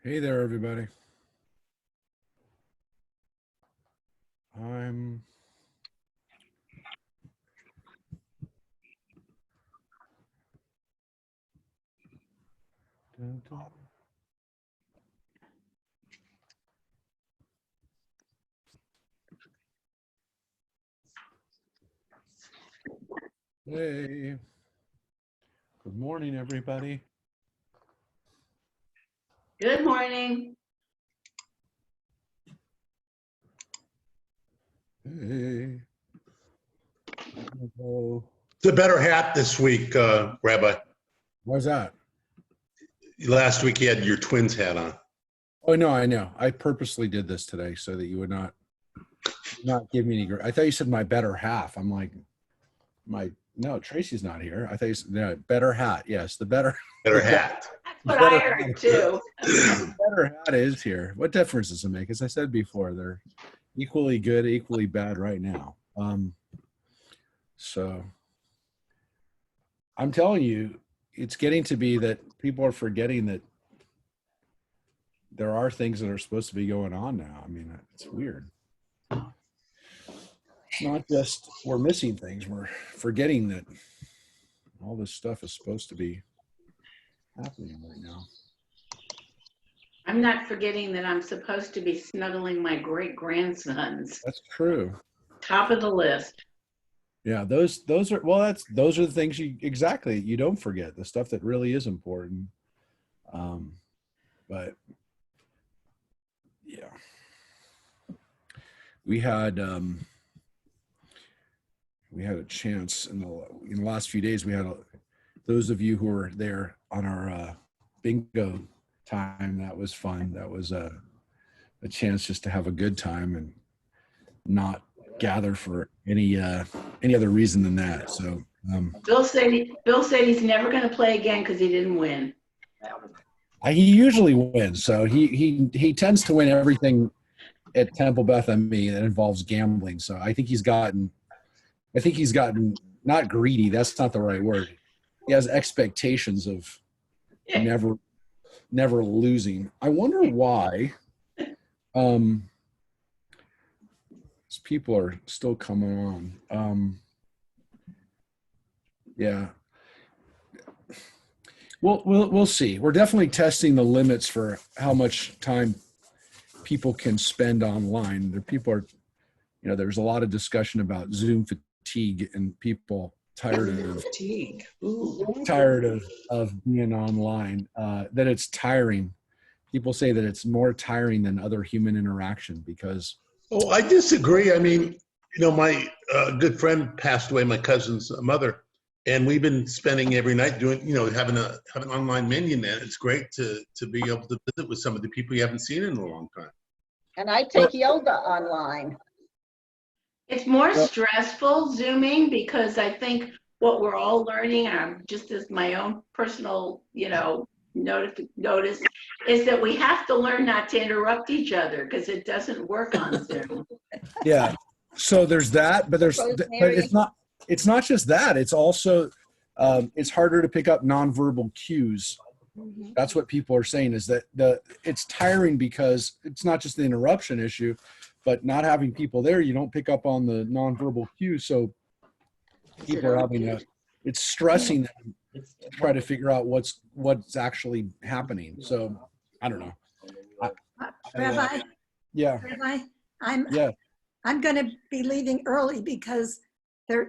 Hey there, everybody. I'm dun, dun. Hey, good morning, everybody. Good morning. Hey. Hello. It's a better hat this week, Rabbi. Why's that? Last week you had your twins hat on. Oh, no, I know. I purposely did this today so that you would not give me any. I thought you said my better half. I'm like, no, Tracy's not here. I thought you said no, better hat. Yes, the better hat. That's what I heard too. the better hat is here. What difference does it make? As I said before, they're equally good, equally bad right now. So I'm telling you, it's getting to be that people are forgetting that there are things that are supposed to be going on now. I mean, it's weird. It's not just we're missing things, we're forgetting that all this stuff is supposed to be happening right now. I'm not forgetting that I'm supposed to be snuggling my great-grandsons. That's true. Top of the list. Yeah, those are those are the things you don't forget, the stuff that really is important. But yeah, we had a chance in the last few days. We had those of you who were there on our bingo time. That was fun. That was a chance just to have a good time and not gather for any other reason than that. So Bill said he's never going to play again because he didn't win. he usually wins. So he tends to win everything at Temple Beth ME that involves gambling. So I think he's gotten not greedy. That's not the right word. He has expectations of never losing. I wonder why. People are still coming on. Yeah. We'll see. We're definitely testing the limits for how much time people can spend online. There's a lot of discussion about Zoom fatigue and people tired of being online, that it's tiring. People say that it's more tiring than other human interaction because Oh, I disagree. I mean, my good friend passed away, my cousin's mother, and we've been spending every night doing, having an online menu net. It's great to be able to visit with some of the people you haven't seen in a long time. And I take yoga online. It's more stressful Zooming because I think what we're all learning, just as my own personal, notice, is that we have to learn not to interrupt each other because it doesn't work on Zoom. Yeah. So there's that, but it's not just that. It's also, it's harder to pick up nonverbal cues. Mm-hmm. That's what people are saying is that it's tiring because it's not just the interruption issue, but not having people there, you don't pick up on the nonverbal cues. So people are it's stressing them to try to figure out what's actually happening. So I don't know. Rabbi? Yeah. Rabbi, I'm going to be leaving early because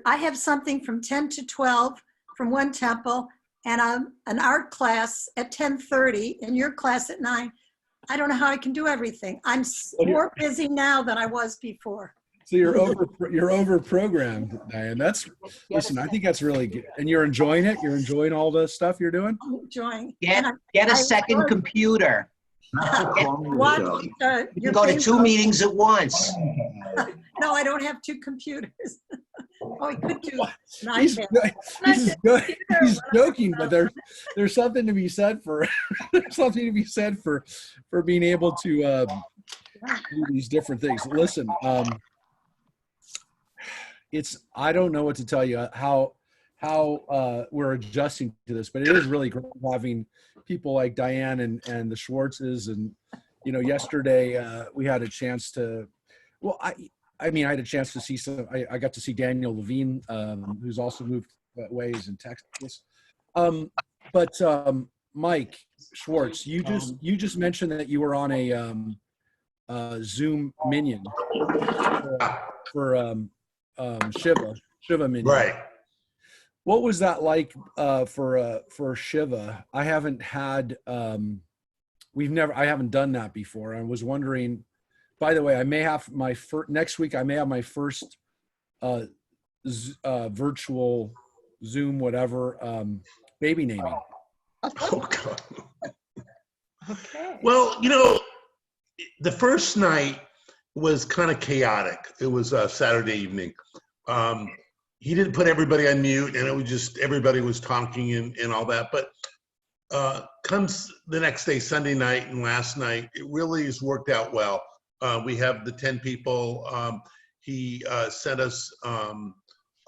I have something from 10 to 12 from one temple and an art class at 10:30 and your class at 9. I don't know how I can do everything. I'm more busy now than I was before. So you're over programmed, Diane. Listen, I think that's really good. And you're enjoying it? You're enjoying all the stuff you're doing? I'm enjoying. Get a second computer. You You can go to 2 meetings at once. No, I don't have 2 computers. Oh, I could do. He's joking, but there's something to be said for for being able to do these different things. Listen, I don't know what to tell you how we're adjusting to this, but it is really great having people like Diane and the Schwartzes. And, you know, yesterday we had a chance to, well, I mean, I had a chance to see I got to see Daniel Levine, who's also moved ways in Texas. But Mike Schwartz, you just mentioned that you were on a Zoom minion for Shiva minion. Right. What was that like for Shiva? I haven't had I haven't done that before. I was wondering. By the way, I may have next week. I may have my first virtual Zoom baby naming. Oh God. Okay. Well, you know, the first night was kind of chaotic. It was Saturday evening. He didn't put everybody on mute, and it was just everybody was talking and all that. But comes the next day, Sunday night, and last night, it really has worked out well. We have the 10 people. He sent us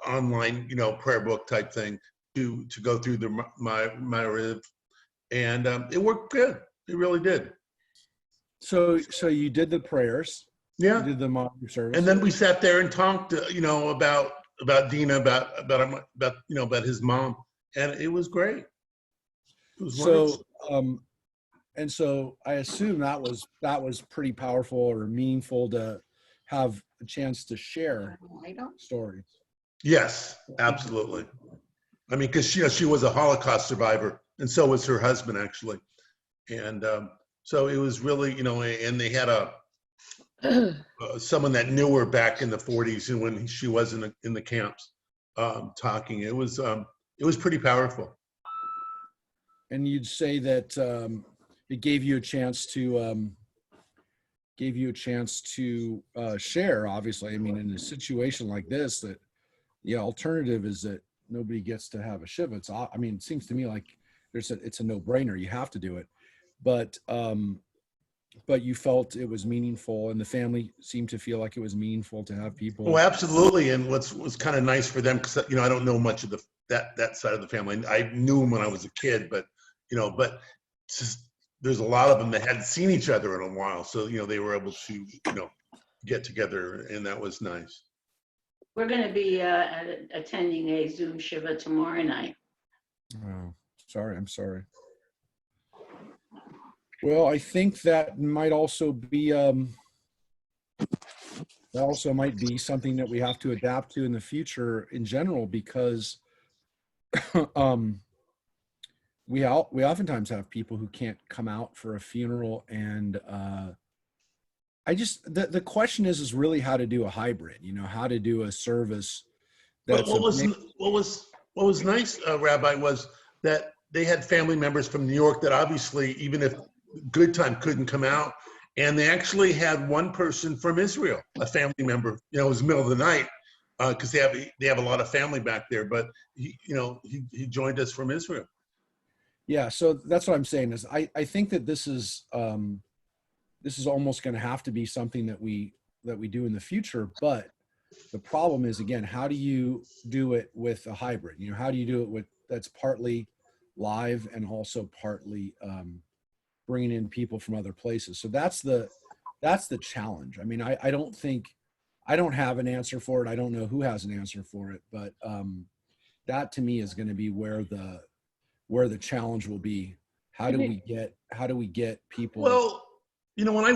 online, you know, prayer book type thing to go through my rib, and it worked good. It really did. So you did the prayers. Yeah. You did the morning service. And then we sat there and talked, you know, about Dina, about his mom, and it was great. It was wonderful. And so I assume that was pretty powerful or meaningful to have a chance to share stories. Yes, absolutely. I mean, because she was a Holocaust survivor, and so was her husband, actually. And so it was really, you know, and they had someone that knew her back in the 40s and when she was in the camps talking. It was pretty powerful. And you'd say that it gave you a chance to share. Obviously, I mean, in a situation like this, that the alternative is that nobody gets to have a shiva. It seems to me like it's a no-brainer. You have to do it, but you felt it was meaningful, and the family seemed to feel like it was meaningful to have people. Oh, absolutely. And was kind of nice for them, because, you know, I don't know much of that side of the family. I knew them when I was a kid, but there's a lot of them that hadn't seen each other in a while. So, you know, they were able to, you know, get together, and that was nice. We're going to be attending a Zoom Shiva tomorrow night. Oh, sorry. I'm sorry. Well, I think that might also be something that we have to adapt to in the future in general, because we oftentimes have people who can't come out for a funeral, and the question is really how to do a hybrid, you know, how to do a service. What was nice, Rabbi, was that they had family members from New York that obviously, even if Good Time couldn't come out, and they actually had one person from Israel, a family member. You know, it was the middle of the night because they have a lot of family back there, but he joined us from Israel. Yeah, so that's what I'm saying is I think that this is almost going to have to be something that we do in the future. But the problem is, again, how do you do it with a hybrid? You know, how do you do it that's partly live and also partly bringing in people from other places? So that's the challenge. I mean, I don't have an answer for it. I don't know who has an answer for it, but that to me is going to be where the challenge will be. How do we get people? Well, you know, when I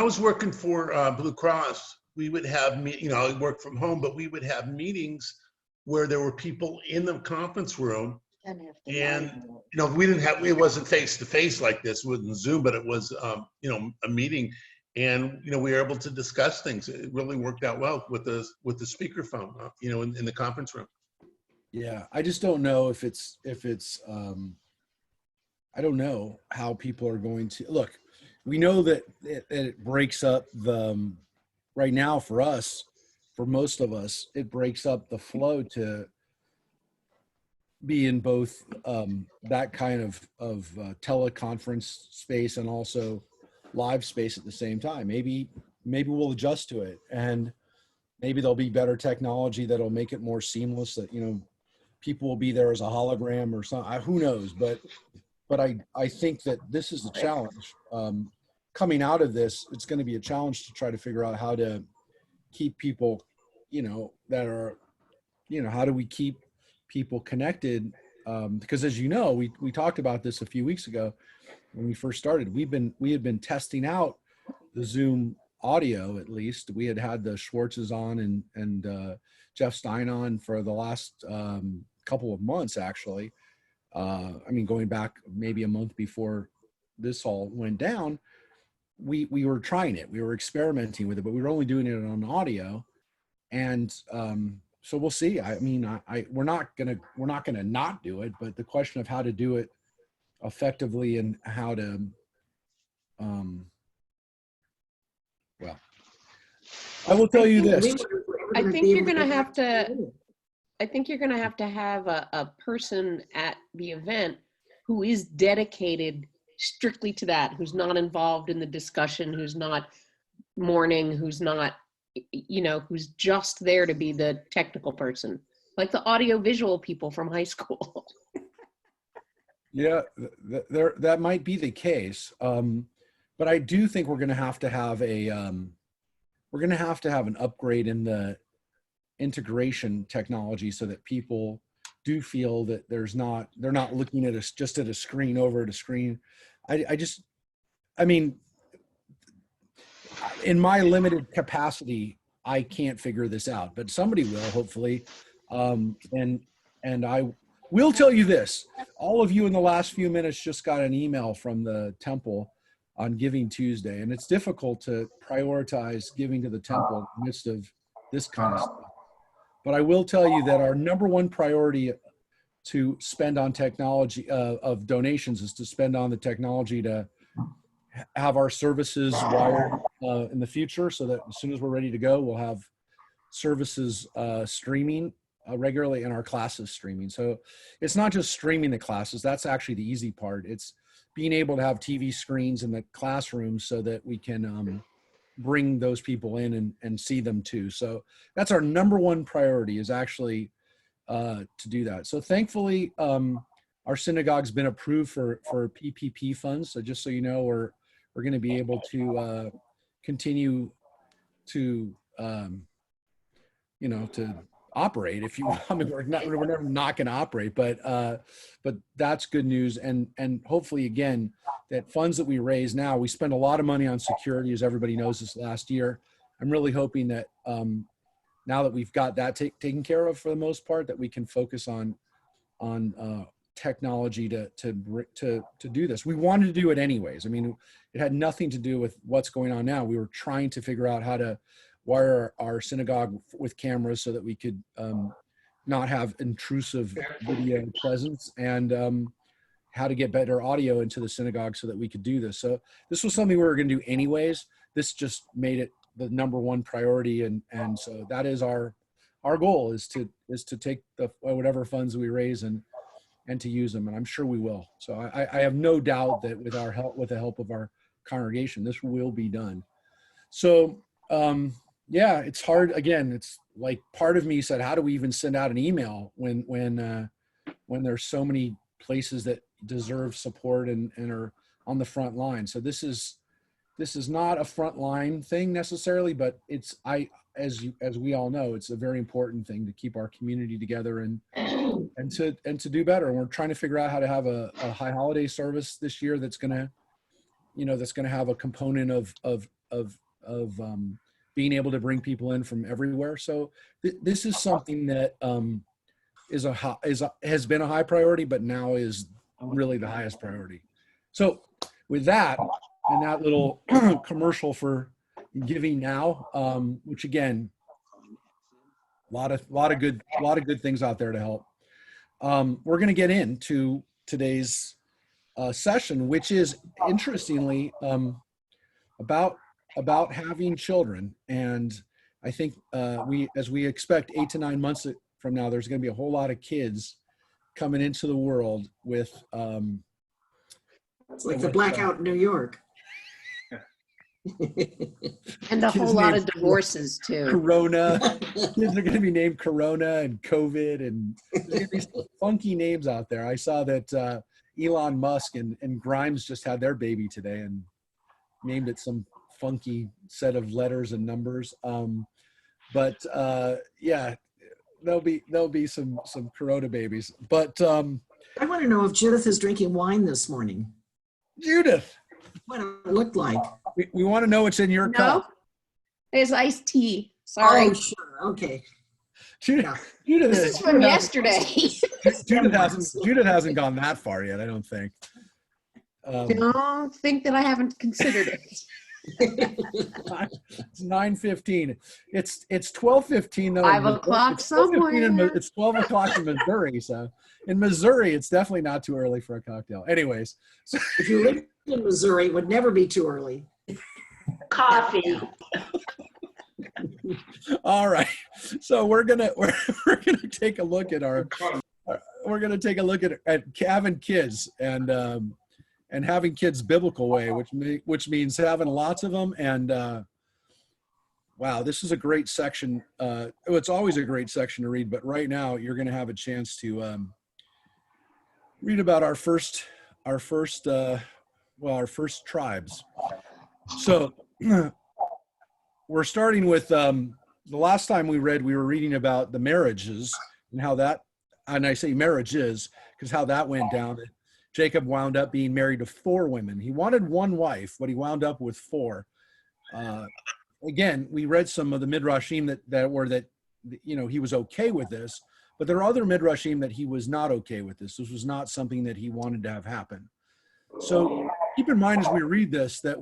was working for Blue Cross, we would have, you know, I worked from home, but we would have meetings where there were people in the conference room, and you know, it wasn't face to face like this, it wasn't Zoom, but it was you know, a meeting, and you know, we were able to discuss things. It really worked out well with the speakerphone, you know, in the conference room. Yeah, I just don't know if it's I don't know how people are going to look. We know that it breaks up right now for us, for most of us, it breaks up the flow to be in both that kind of teleconference space and also live space at the same time. Maybe we'll adjust to it, and maybe there'll be better technology that'll make it more seamless. That, you know, people will be there as a hologram or something. Who knows? But I think that this is a challenge. Coming out of this, it's going to be a challenge to try to figure out how to keep people, that are, how do we keep people connected? Because as you know, we talked about this a few weeks ago when we first started. We had been testing out the Zoom audio. At least we had the Schwartzes on and Jeff Stein on for the last couple of months, actually. Going back maybe a month before this all went down, we were trying it. We were experimenting with it, but we were only doing it on audio. And so we'll see. We're not gonna not do it, but the question of how to do it effectively and how to, I will tell you this. I think you're going to have to. I think you're going to have a person at the event who is dedicated strictly to that, who's not involved in the discussion, who's not mourning, who's not, who's just there to be the technical person, like the audio visual people from high school. Yeah, that might be the case. But I do think we're going to have to have an upgrade in the integration technology so that people do feel that they're not looking at us just at a screen over at a screen. In my limited capacity, I can't figure this out, but somebody will, hopefully. And I will tell you this, all of you in the last few minutes just got an email from the temple on Giving Tuesday, and it's difficult to prioritize giving to the temple in the midst of this kind of stuff. But I will tell you that our number one priority to spend on technology of donations is to spend on the technology to have our services wired in the future, so that as soon as we're ready to go, we'll have services streaming regularly and our classes streaming. So it's not just streaming the classes. That's actually the easy part. It's being able to have TV screens in the classroom so that we can bring those people in and see them too. So that's our number one priority, is actually to do that. So thankfully, our synagogue's been approved for PPP funds. So just so you know, we're going to be able to continue to to operate, if you want. We're never not going to operate, but that's good news. And hopefully, again, that funds that we raise now, we spend a lot of money on security, as everybody knows, this last year. I'm really hoping that now that we've got that taken care of for the most part, that we can focus on technology to do this. We wanted to do it anyways. It had nothing to do with what's going on now. We were trying to figure out how to wire our synagogue with cameras so that we could not have intrusive video presence, and how to get better audio into the synagogue so that we could do this. So this was something we were going to do anyways. This just made it the number one priority, and so that is our goal, is to take the whatever funds we raise and to use them, and I'm sure we will. So I have no doubt that with the help of our congregation, this will be done. So yeah, it's hard. Again, it's like part of me said, how do we even send out an email when there's so many places that deserve support and are on the front line? So this is not a frontline thing necessarily, but as we all know, it's a very important thing to keep our community together and to do better. And we're trying to figure out how to have a high holiday service this year that's going to have a component of being able to bring people in from everywhere. So this is something that has been a high priority, but now is really the highest priority. So with that, and that little commercial for Giving Now, which again, a lot of good things out there to help. We're going to get into today's session, which is interestingly about having children. And I think as we expect 8 to 9 months from now, there's going to be a whole lot of kids coming into the world with it's like the blackout in New York. And a Kids whole lot named of divorces too. Corona. Kids are going to be named Corona and COVID, and there's going to be some funky names out there. I saw that Elon Musk and Grimes just had their baby today and named it some funky set of letters and numbers. But yeah, there'll be some Corona babies. But I want to know if Judith is drinking wine this morning. Judith, What it looked like. we want to know what's in your No, cup. there's iced tea. Sorry. Oh, sure. Okay. Judith, This is from yesterday. Judith hasn't gone that far yet, I don't think. Don't think that I haven't considered it. It's 9:15. It's 12:15 though. 5 o'clock somewhere. It's 12 o'clock in Missouri. So in Missouri, it's definitely not too early for a cocktail. Anyways, so, If you lived in Missouri, it would never be too early. Coffee. all right. So we're gonna take a look at we're gonna take a look at having kids and having kids biblical way, which means having lots of them. And wow, this is a great section. It's always a great section to read, but right now you're going to have a chance to read about our first tribes. So we're starting with the last time we were reading about the marriages and how that, and I say marriages because how that went down. Jacob wound up being married to 4 women. He wanted 1 wife, but he wound up with 4. Again, we read some of the midrashim that he was okay with this, but there are other midrashim that he was not okay with this. This was not something that he wanted to have happen. So keep in mind as we read this that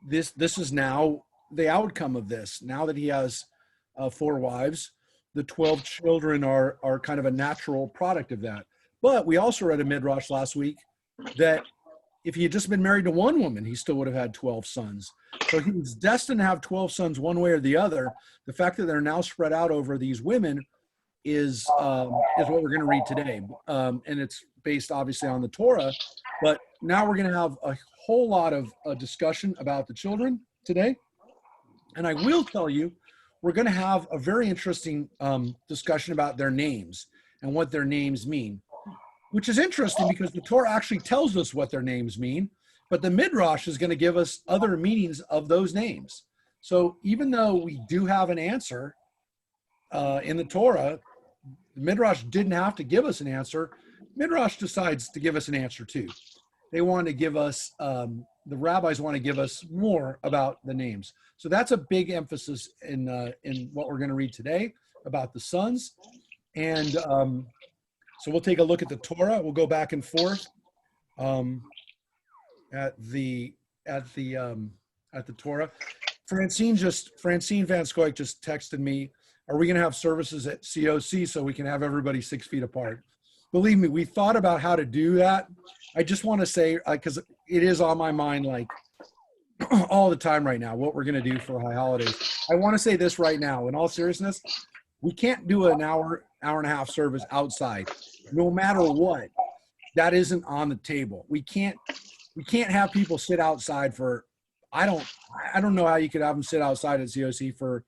this is now the outcome of this. Now that he has 4 wives, the 12 children are kind of a natural product of that. But we also read a midrash last week that if he had just been married to 1 woman, he still would have had 12 sons. So he was destined to have 12 sons one way or the other. The fact that they're now spread out over these women is what we're going to read today. And it's based obviously on the Torah. But now we're going to have a whole lot of discussion about the children today. And I will tell you, we're going to have a very interesting discussion about their names and what their names mean. Which is interesting because the Torah actually tells us what their names mean, but the Midrash is going to give us other meanings of those names. So even though we do have an answer in the Torah, the Midrash didn't have to give us an answer. Midrash decides to give us an answer too. They want to give us, the rabbis want to give us more about the names. So that's a big emphasis in what we're going to read today about the sons. And so we'll take a look at the Torah. We'll go back and forth at the Torah. Francine Van Scoik just texted me, are we going to have services at COC so we can have everybody 6 feet apart? Believe me, we thought about how to do that. I just want to say, because it is on my mind like all the time right now, what we're going to do for high holidays. I want to say this right now, in all seriousness, we can't do an hour and a half service outside, no matter what. That isn't on the table. We can't have people sit outside for, I don't know how you could have them sit outside at COC for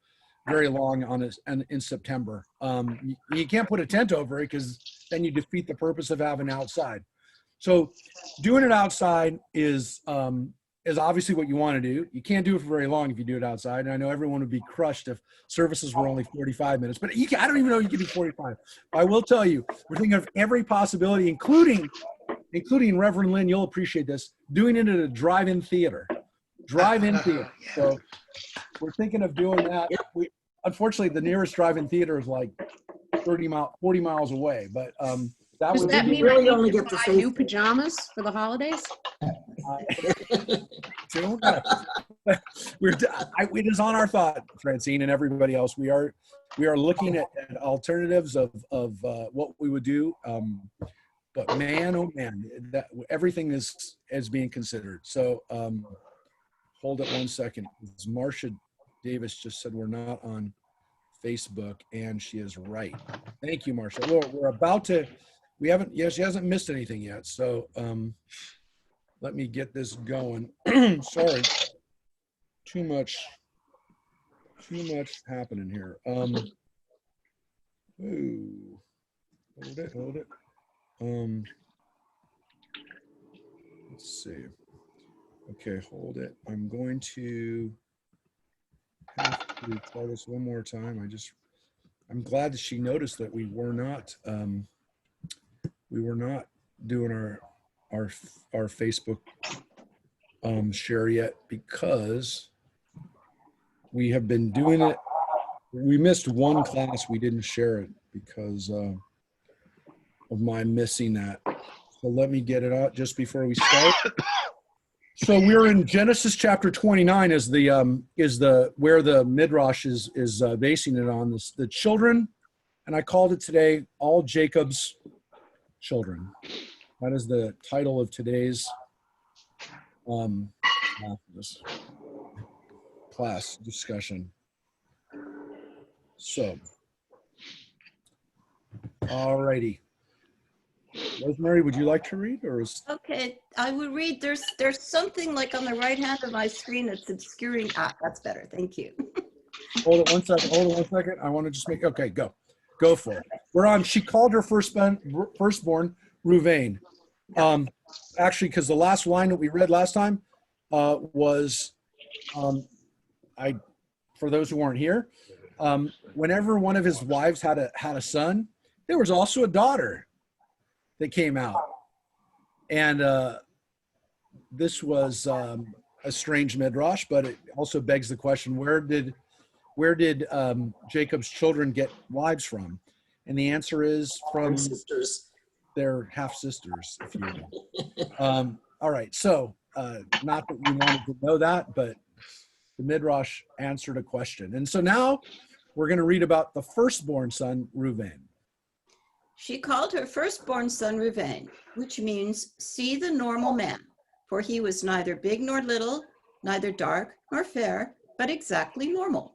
very long in September. You can't put a tent over it because then you defeat the purpose of having outside. So doing it outside is obviously what you want to do. You can't do it for very long if you do it outside. And I know everyone would be crushed if services were only 45 minutes, but I don't even know you can do 45. I will tell you, we're thinking of every possibility, including Reverend Lynn, you'll appreciate this, doing it at a drive-in theater. So we're thinking of doing that. Unfortunately, the nearest drive-in theater is like 40 miles away, but that Does would that be mean really I only need to get to buy say- new pajamas for the holidays? It is on our thought, Francine and everybody else. We are looking at alternatives of what we would do. But man, oh man, that everything is being considered. So hold it 1 second. Marcia Davis just said we're not on Facebook, and she is right. Thank you, Marcia. We're about to. She hasn't missed anything yet. So Let me get this going. Sorry. Too much happening here. Ooh. Hold it. Let's see. Okay, hold it. I'm going to have to try this one more time. I'm glad that she noticed that we were not doing our Facebook share yet, because we have been doing it. We missed one class. We didn't share it because of my missing that. So let me get it out just before we start. So we're in Genesis chapter 29 is the where the Midrash is basing it on, the children, and I called it today all Jacob's children. That is the title of today's class discussion. So, alrighty. Rosemary, would you like to read, or is... Okay, I will read. There's something like on the right hand of my screen that's obscuring. That's better. Thank you. Hold it one second. I want to just make, okay, go for it. We're on, she called her firstborn Ruvain. Actually, because the last line that we read last time was, for those who weren't here, whenever one of his wives had a son, there was also a daughter that came out. And this was a strange midrash, but it also begs the question, where did Jacob's children get wives from? And the answer is from sisters. Their half sisters, if you will. All right, so not that we wanted to know that, but the midrash answered a question. And so now we're going to read about the firstborn son, Reuven. She called her firstborn son Reuven, which means see the normal man, for he was neither big nor little, neither dark nor fair, but exactly normal.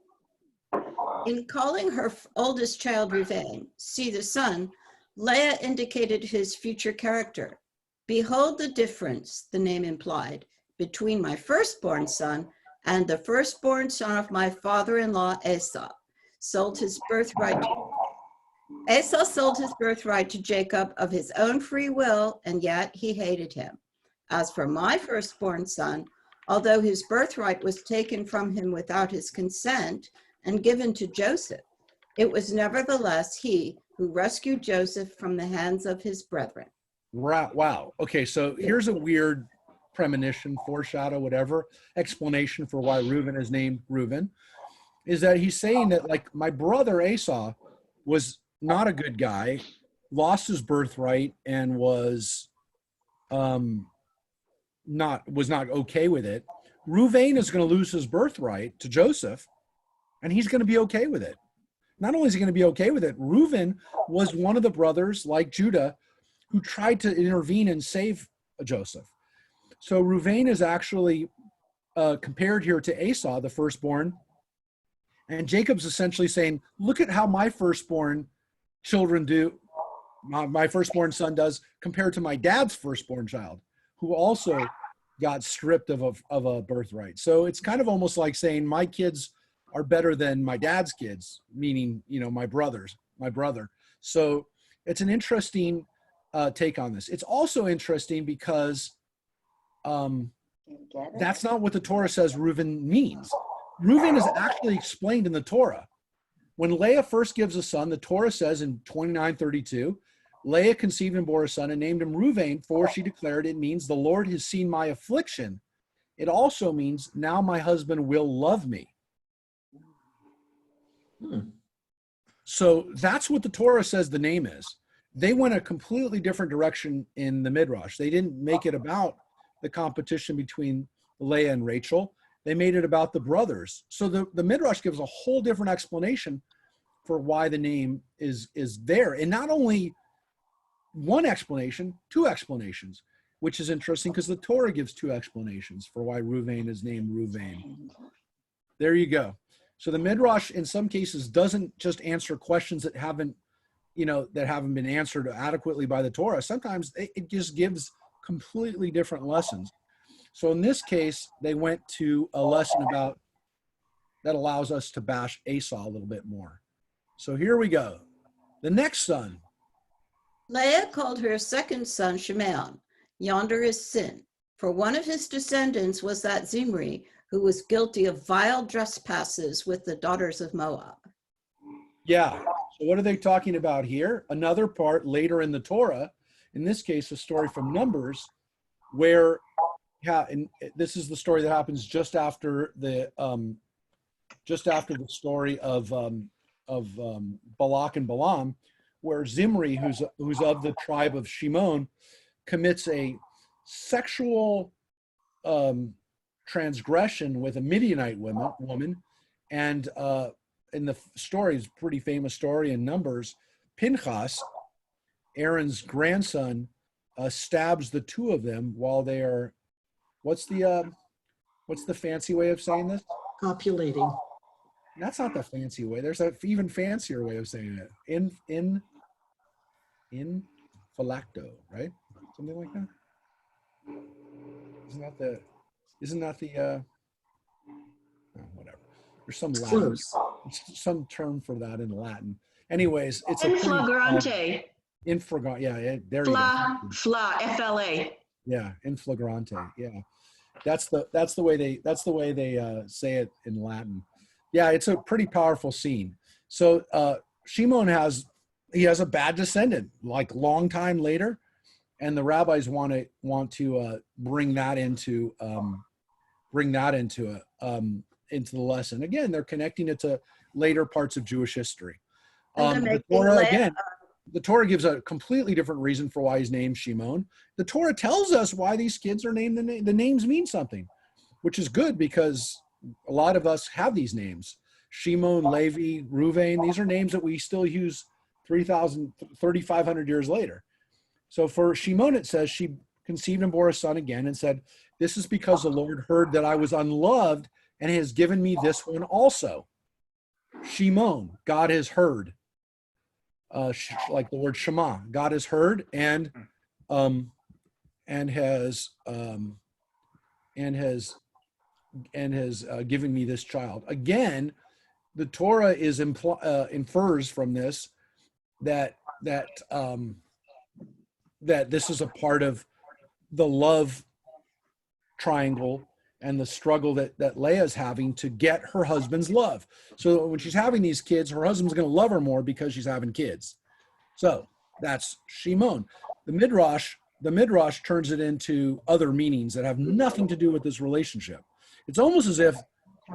In calling her oldest child Reuven, see the son, Leah indicated his future character. Behold the difference, the name implied, between my firstborn son and the firstborn son of my father-in-law Esau, sold his birthright to Esau sold his birthright to Jacob of his own free will, and yet he hated him. As for my firstborn son, although his birthright was taken from him without his consent and given to Joseph, it was nevertheless he who rescued Joseph from the hands of his brethren. Wow. Okay, so here's a weird premonition, foreshadow, whatever, explanation for why Reuben is named Reuben, is that he's saying that, like, my brother Esau was not a good guy, lost his birthright, and was not okay with it. Reuven is going to lose his birthright to Joseph, and he's going to be okay with it. Not only is he going to be okay with it, Reuven was one of the brothers, like Judah, who tried to intervene and save Joseph. So Reuven is actually compared here to Esau, the firstborn, and Jacob's essentially saying, look at how my firstborn children do, my firstborn son does, compared to my dad's firstborn child, who also got stripped of a birthright. So it's kind of almost like saying my kids are better than my dad's kids, meaning, my brother. So it's an interesting take on this. It's also interesting because that's not what the Torah says Reuven means. Reuven is actually explained in the Torah. When Leah first gives a son, the Torah says in 29:32, Leah conceived and bore a son and named him Reuven, for she declared, it means the Lord has seen my affliction. It also means now my husband will love me. So that's what the Torah says the name is. They went a completely different direction in the Midrash. They didn't make it about the competition between Leah and Rachel. They made it about the brothers. So the Midrash gives a whole different explanation for why the name is there. And not only one explanation, two explanations, which is interesting because the Torah gives two explanations for why Reuven is named Reuven. There you go. So the Midrash in some cases doesn't just answer questions that haven't been answered adequately by the Torah. Sometimes it just gives completely different lessons. So in this case, they went to a lesson about that allows us to bash Esau a little bit more. So here we go. The next son. Leah called her second son Shimeon. Yonder is sin. For one of his descendants was that Zimri, who was guilty of vile trespasses with the daughters of Moab. Yeah. So what are they talking about here? Another part later in the Torah, in this case, a story from Numbers, where, yeah, and this is the story that happens just after the story of Balak and Balaam, where Zimri, who's of the tribe of Shimon, commits a sexual transgression with a Midianite woman, and in the story, is a pretty famous story in Numbers, Pinchas, Aaron's grandson, stabs the two of them while they are, what's the fancy way of saying this? Copulating. That's not the fancy way. There's an even fancier way of saying it. In phylacto, right? Something like that. Isn't that the oh, whatever. There's some Latin, Close. some term for that in Latin. Anyways, it's In a pretty, flagrante. in flagrante. Yeah, there you go. F-L-A. Yeah, in flagrante. Yeah, that's the way they say it in Latin. Yeah, it's a pretty powerful scene. So Shimon has a bad descendant, like long time later, and the rabbis want to bring that into the lesson. Again, they're connecting it to later parts of Jewish history. The Torah, again, the Torah gives a completely different reason for why he's named Shimon. The Torah tells us why these kids are named. The names mean something, which is good because a lot of us have these names. Shimon, Levi, Ruvain, these are names that we still use 3,500 years later. So for Shimon, it says she conceived and bore a son again and said, "This is because the Lord heard that I was unloved and has given me this one also." Shimon, God has heard. Like the word Shema, God has heard and has given me this child. Again, the Torah infers from this that this is a part of the love triangle and the struggle that Leah's having to get her husband's love. So when she's having these kids, her husband's going to love her more because she's having kids. So that's Shimon. The Midrash turns it into other meanings that have nothing to do with this relationship. It's almost as if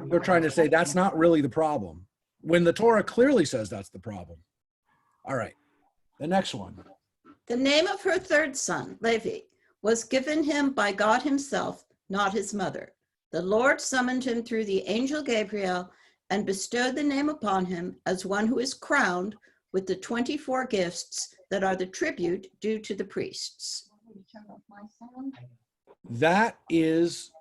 they're trying to say that's not really the problem, when the Torah clearly says that's the problem. All right, the next one. The name of her third son, Levi, was given him by God himself, not his mother. The Lord summoned him through the angel Gabriel and bestowed the name upon him as one who is crowned with the 24 gifts that are the tribute due to the priests. That is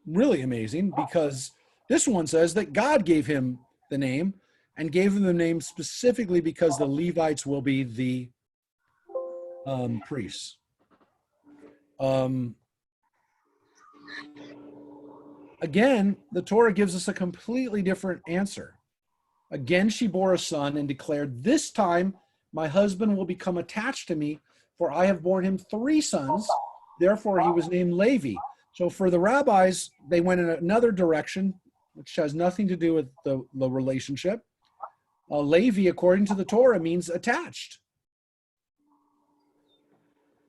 really amazing, because this one says that God gave him the name and gave him the name specifically because the Levites will be the priests. Again, the Torah gives us a completely different answer. Again, she bore a son and declared, "This time my husband will become attached to me, for I have borne him 3 sons. Therefore, he was named Levi." So for the rabbis, they went in another direction, which has nothing to do with the relationship. Levi, according to the Torah, means attached.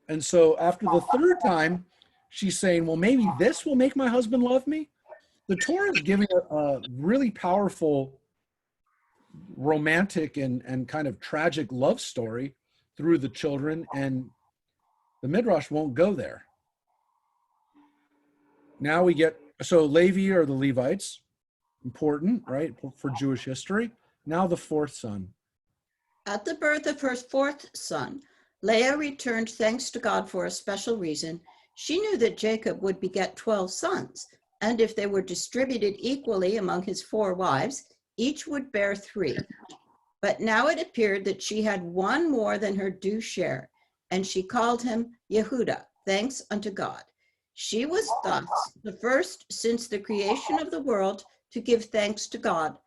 And so after the 3rd time, she's saying, well, maybe this will make my husband love me. The Torah is giving a really powerful romantic and kind of tragic love story through the children, and the Midrash won't go there. Now we get, so Levi are the Levites, important, right, for Jewish history. Now the 4th son. At the birth of her 4th son, Leah returned thanks to God for a special reason. She knew that Jacob would beget 12 sons, and if they were distributed equally among his 4 wives, each would bear 3. But now it appeared that she had one more than her due share, and she called him Yehuda, thanks unto God. She was thus the first since the creation of the world to give thanks to God,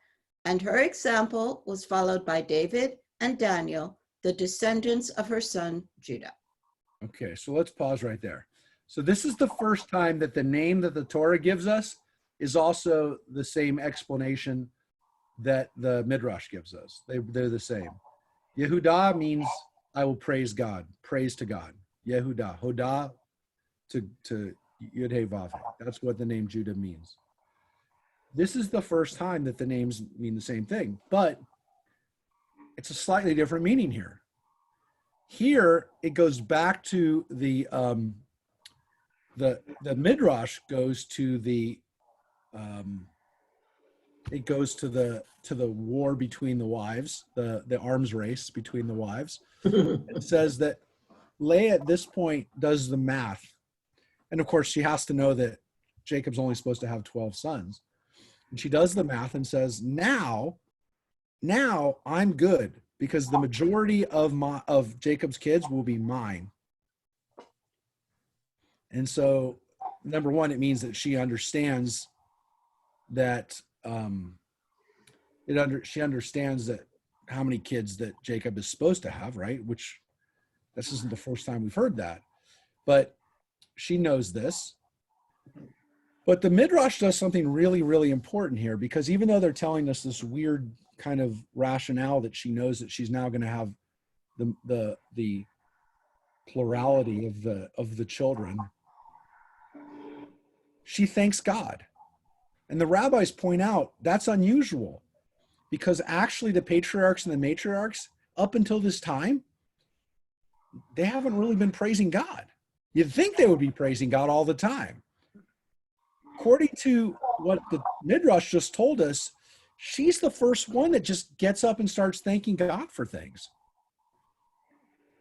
and her example was followed by David and Daniel, the descendants of her son Judah. Okay, so let's pause right there. So this is the first time that the name that the Torah gives us is also the same explanation that the Midrash gives us. They're the same. Yehuda means I will praise God, praise to God. Yehuda, Hoda to Yud He Vav He. That's what the name Judah means. This is the first time that the names mean the same thing, but it's a slightly different meaning here. Here it goes back to the Midrash goes to the it goes to the war between the wives, the arms race between the wives. It says that Leah at this point does the math, and of course she has to know that Jacob's only supposed to have 12 sons, and she does the math and says, now I'm good because the majority of Jacob's kids will be mine. And so, number one, it means that she understands that she understands that how many kids that Jacob is supposed to have, right? Which this isn't the first time we've heard that, but she knows this. But the Midrash does something really, really important here, because even though they're telling us this weird kind of rationale that she knows that she's now going to have the plurality of the children, she thanks God. And the rabbis point out that's unusual, because actually the patriarchs and the matriarchs up until this time, they haven't really been praising God. You'd think they would be praising God all the time. According to what the Midrash just told us, she's the first one that just gets up and starts thanking God for things.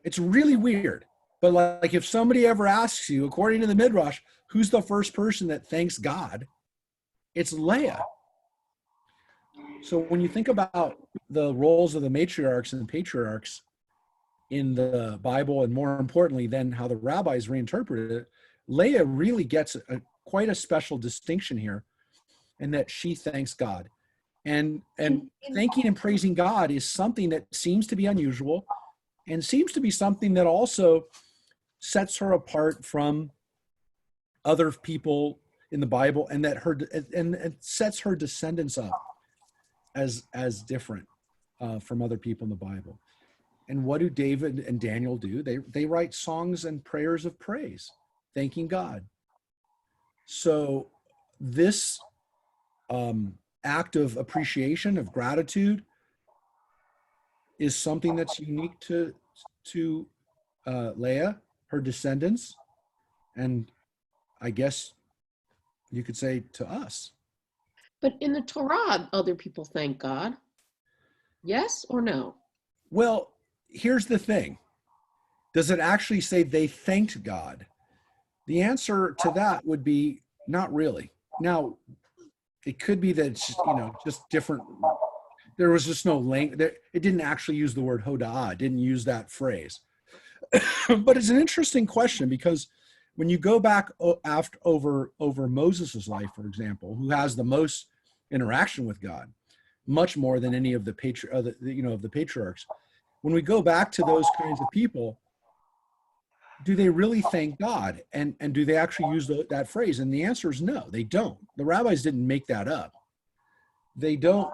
It's really weird. But like if somebody ever asks you, according to the Midrash, who's the first person that thanks God, it's Leah. So when you think about the roles of the matriarchs and patriarchs in the Bible, and more importantly, then how the rabbis reinterpreted it, Leah really gets quite a special distinction here, in that she thanks God. And thanking and praising God is something that seems to be unusual, and seems to be something that also sets her apart from other people in the Bible, and that and sets her descendants up as different from other people in the Bible. And what do David and Daniel do? They write songs and prayers of praise, thanking God. So this act of appreciation, of gratitude, is something that's unique to Leah, her descendants, and I guess you could say to us. But in the Torah, other people thank God. Yes or no? Well, here's the thing. Does it actually say they thanked God? The answer to that would be not really. Now, it could be that it's just different. There was just no link. It didn't actually use the word hoda'ah. It didn't use that phrase. But it's an interesting question, because when you go back over Moses' life, for example, who has the most interaction with God, much more than any of the patriarchs. When we go back to those kinds of people, do they really thank God? And do they actually use that phrase? And the answer is no, they don't. The rabbis didn't make that up. They don't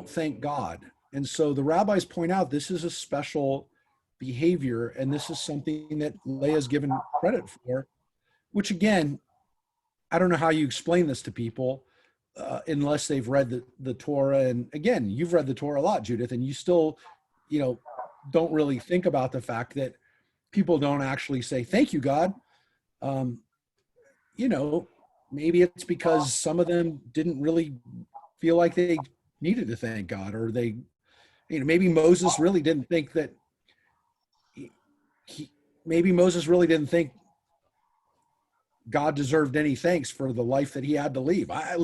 thank God. And so the rabbis point out this is a special behavior, and this is something that Leah is given credit for, which again, I don't know how you explain this to people unless they've read the Torah. And again, you've read the Torah a lot, Judith, and you still, don't really think about the fact that people don't actually say, thank you, God. Maybe it's because some of them didn't really feel like they needed to thank God, or maybe Moses really didn't think that God deserved any thanks for the life that he had to lead. I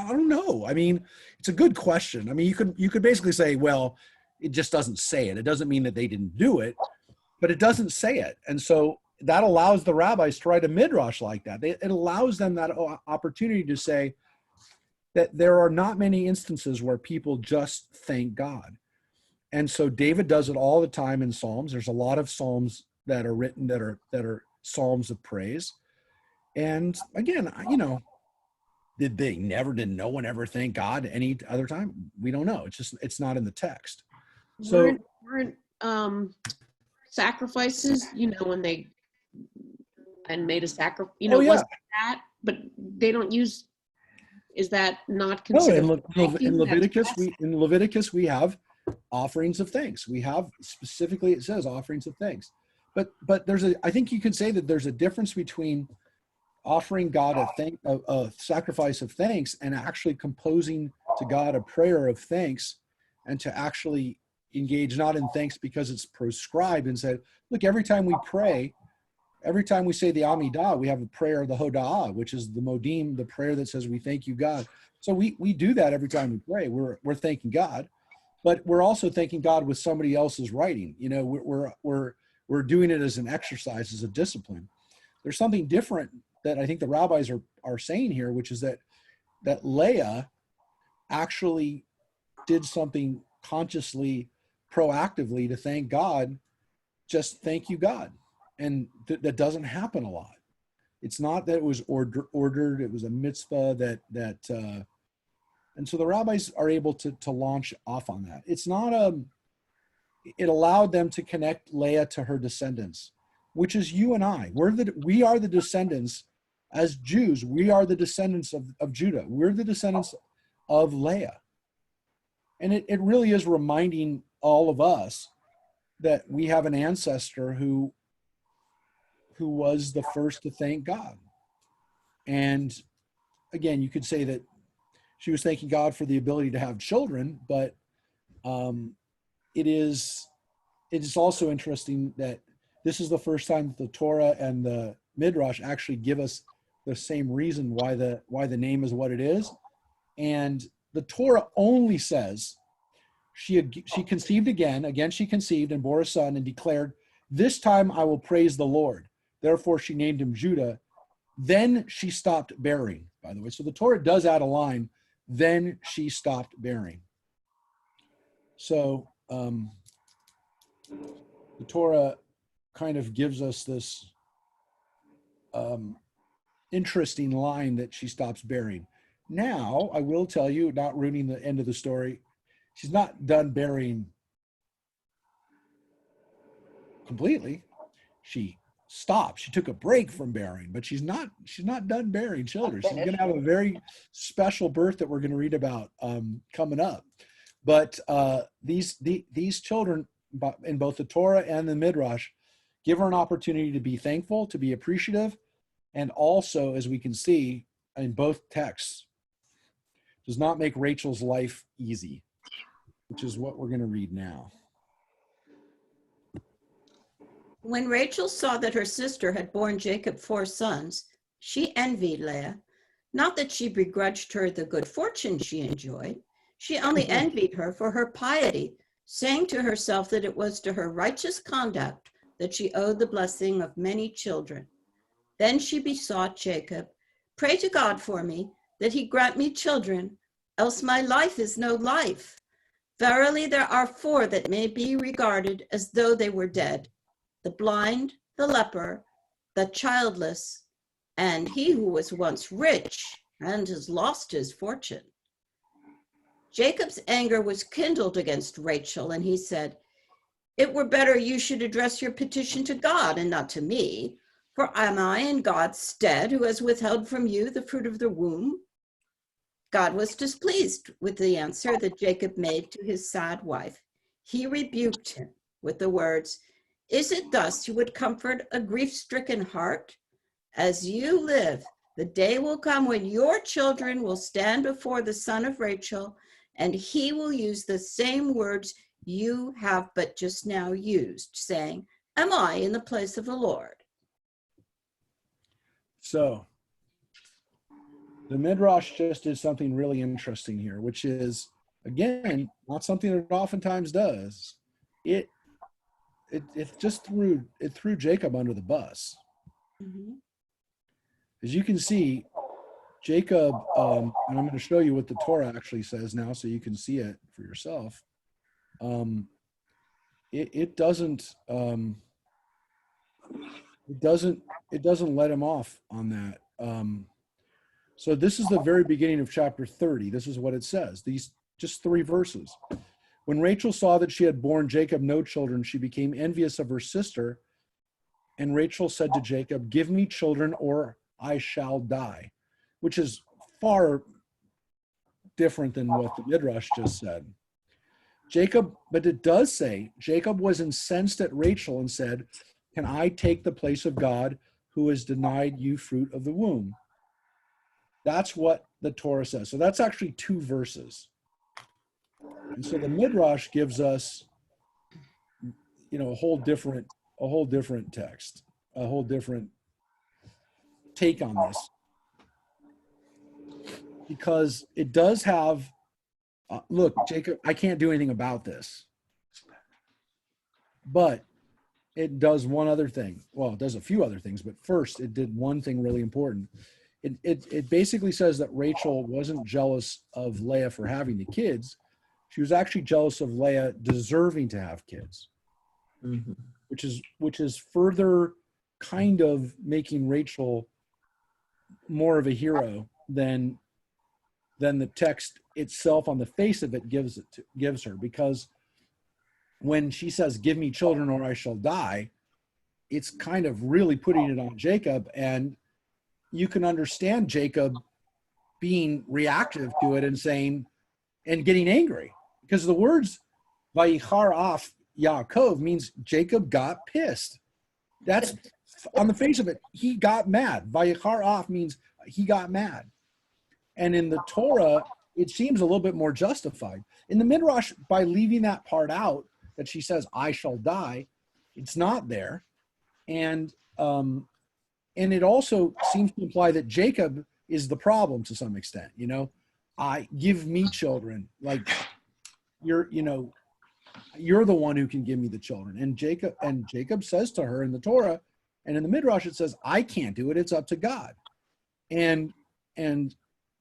don't know. I mean, it's a good question. I mean, you could basically say, well, It just doesn't say it. It doesn't mean that they didn't do it, but it doesn't say it. And so that allows the rabbis to write a midrash like that. It allows them that opportunity to say that there are not many instances where people just thank God. And so David does it all the time in Psalms. There's a lot of Psalms that are written that are Psalms of praise. And again, did no one ever thank God any other time? We don't know. It's not in the text. So weren't sacrifices, when they made a sacrifice, Oh, yeah. wasn't that, but they don't use, is that not considered? In Leviticus we have offerings of thanks. We have specifically, it says offerings of thanks. But I think you could say that there's a difference between offering God a sacrifice of thanks and actually composing to God a prayer of thanks, and to actually engage not in thanks because it's prescribed and said, look, every time we pray, every time we say the Amidah, we have a prayer of the Hoda'ah, which is the Modim, the prayer that says we thank you, God. So we do that every time we pray. We're thanking God, but we're also thanking God with somebody else's writing. We're doing it as an exercise, as a discipline. There's something different that I think the rabbis are saying here, which is that Leah actually did something consciously, proactively to thank God. Just thank you, God. And that doesn't happen a lot. It's not that it was ordered. It was a mitzvah and so the rabbis are able to launch off on that. It's not it allowed them to connect Leah to her descendants, which is you and I. We are the descendants as Jews. We are the descendants of Judah. We're the descendants of Leah. And it really is reminding all of us that we have an ancestor who was the first to thank God. And again, you could say that she was thanking God for the ability to have children, but it is also interesting that this is the first time that the Torah and the Midrash actually give us the same reason why the name is what it is. And the Torah only says she conceived again she conceived and bore a son and declared, this time I will praise the Lord. Therefore she named him Judah. Then she stopped bearing, by the way. So the Torah does add a line, then she stopped bearing. So the Torah kind of gives us this interesting line that she stops bearing. Now, I will tell you, not ruining the end of the story, she's not done bearing completely. She stopped. She took a break from bearing, but she's not done bearing children. She's going to have a very special birth that we're going to read about coming up. But these children, in both the Torah and the Midrash, give her an opportunity to be thankful, to be appreciative, and also, as we can see in both texts, does not make Rachel's life easy, which is what we're going to read now. When Rachel saw that her sister had borne Jacob 4 sons, she envied Leah. Not that she begrudged her the good fortune she enjoyed. She only envied her for her piety, saying to herself that it was to her righteous conduct that she owed the blessing of many children. Then she besought Jacob, pray to God for me, that he grant me children, else my life is no life. Verily there are 4 that may be regarded as though they were dead, the blind, the leper, the childless, and he who was once rich and has lost his fortune. Jacob's anger was kindled against Rachel, and he said, it were better you should address your petition to God and not to me, for am I in God's stead who has withheld from you the fruit of the womb? God was displeased with the answer that Jacob made to his sad wife. He rebuked him with the words, is it thus you would comfort a grief-stricken heart? As you live, the day will come when your children will stand before the son of Rachel, and he will use the same words you have but just now used, saying, am I in the place of the Lord? So the Midrash just did something really interesting here, which is Again, not something that it oftentimes does. It just threw Jacob under the bus. Mhm. As you can see, Jacob, and I'm going to show you what the Torah actually says now, so you can see it for yourself. It doesn't let him off on that. So this is the very beginning of chapter 30. This is what it says. These just 3 verses. When Rachel saw that she had borne Jacob no children, she became envious of her sister. And Rachel said to Jacob, "Give me children or I shall die," which is far different than what the Midrash just said. But it does say, Jacob was incensed at Rachel and said, "Can I take the place of God who has denied you fruit of the womb?" That's what the Torah says. So that's actually 2 verses. And so the Midrash gives us, a whole different text, a whole different take on this. Because it does have, look, Jacob, I can't do anything about this. But it does one other thing. Well, it does a few other things, but first it did one thing really important. It basically says that Rachel wasn't jealous of Leah for having the kids. She was actually jealous of Leah deserving to have kids, which is further kind of making Rachel more of a hero than the text itself on the face of it gives her. Because when she says, "Give me children or I shall die," it's kind of really putting it on Jacob. And you can understand Jacob being reactive to it and saying, and getting angry, because the words Vayichar af Yaakov means Jacob got pissed. That's on the face of it. He got mad. Vayichar af means he got mad. And in the Torah, it seems a little bit more justified. In the Midrash, by leaving that part out, that she says, "I shall die," it's not there. And it also seems to imply that Jacob is the problem to some extent. I give me children, like you're the one who can give me the children. And Jacob says to her in the Torah, and in the Midrash it says, "I can't do it. It's up to God." And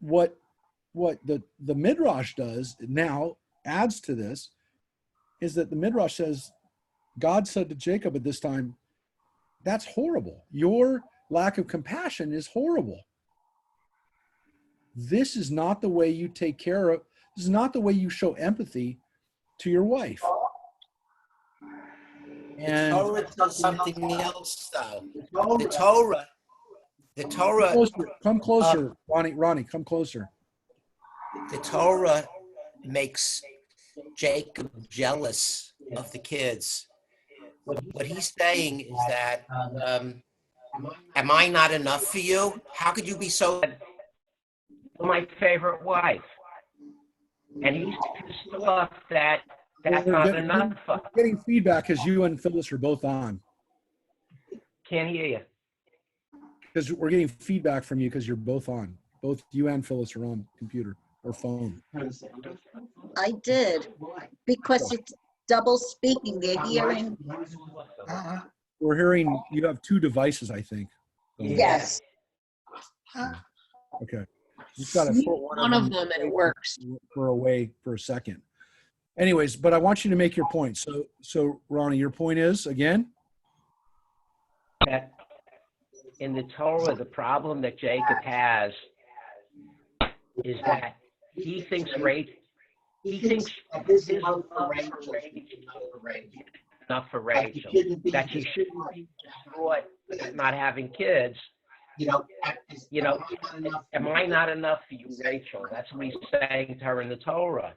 what the Midrash does now adds to this is that the Midrash says, God said to Jacob at this time, "That's horrible. Your lack of compassion is horrible. This is not the way you take care of, this is not the way you show empathy to your wife." And the Torah does something else, though. The Torah, come closer, Ronnie, come closer. The Torah makes Jacob jealous of the kids. What he's saying is that, am I not enough for you? How could you be so my favorite wife? And he's pissed off that that's not enough. We're getting feedback because you and Phyllis are both on. Can't hear you. Because we're getting feedback from you because you're both on. Both you and Phyllis are on computer or phone. I did, because it's double speaking. They're hearing. We're hearing you have 2 devices, I think. Yes. Okay. Just got to put one of them and it works. For a second. Anyways, but I want you to make your point. So Ronnie, your point is again? That in the Torah, the problem that Jacob has is that he thinks this is enough for Rachel, that she shouldn't be distraught not having kids. Am I not enough for you, Rachel? That's what he's saying to her in the Torah.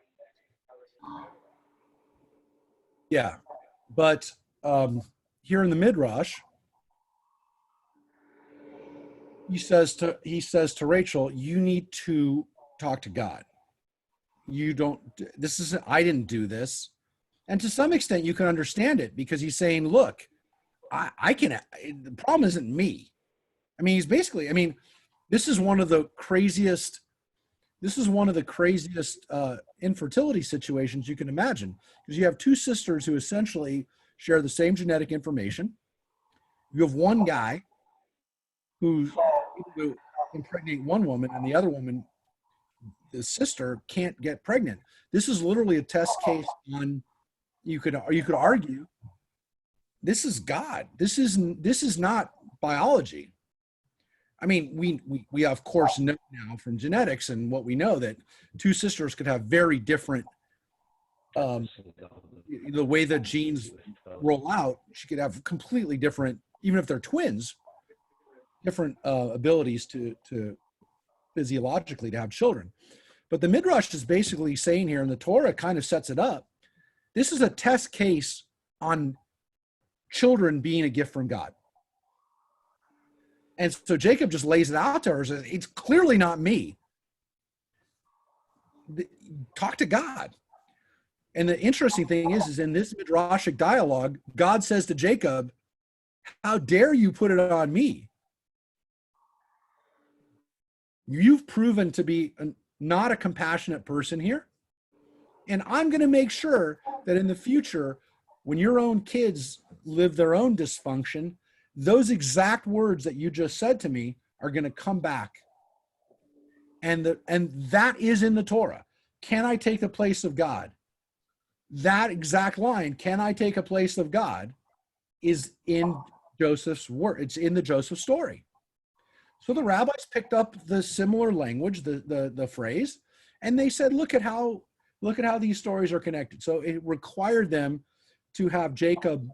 Yeah, but here in the Midrash, he says to Rachel, "You need to talk to God. I didn't do this." And to some extent you can understand it, because he's saying, look, the problem isn't me. He's basically, this is one of the craziest This is one of the craziest infertility situations you can imagine, because you have two sisters who essentially share the same genetic information. You have one guy who impregnate one woman, and the other woman, the sister, can't get pregnant. This is literally a test case on, you could argue, this is God. This is not biology. I mean, we of course know now from genetics and what we know that two sisters could have very different, the way the genes roll out, she could have completely different, even if they're twins, different abilities to physiologically to have children. But the Midrash is basically saying here, and the Torah kind of sets it up, this is a test case on children being a gift from God. And so Jacob just lays it out to her and says, it's clearly not me. Talk to God. And the interesting thing is in this Midrashic dialogue, God says to Jacob, how dare you put it on me? You've proven to be not a compassionate person here. And I'm going to make sure that in the future, when your own kids live their own dysfunction, those exact words that you just said to me are going to come back. And that is in the Torah. Can I take the place of God? That exact line, can I take a place of God, is in Joseph's word. It's in the Joseph story. So the rabbis picked up the similar language, the phrase, and they said, look at how these stories are connected. So it required them to have Jacob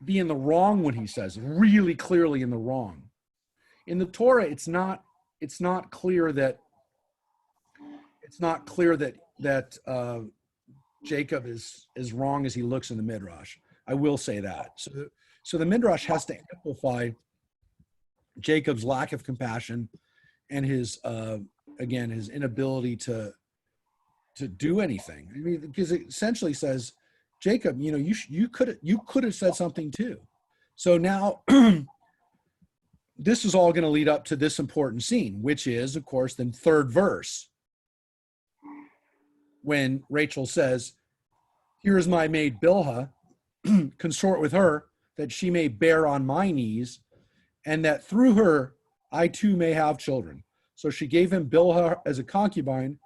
be in the wrong when he says, really clearly in the wrong. In the Torah, it's not clear that Jacob is as wrong as he looks in the Midrash. I will say that. So the Midrash has to amplify Jacob's lack of compassion and his his inability to do anything. I mean, because it essentially says, Jacob, you could have said something too. So now this is all going to lead up to this important scene, which is, of course, the third verse, when Rachel says, here is my maid Bilhah, consort with her, that she may bear on my knees, and that through her I too may have children. So she gave him Bilhah as a concubine,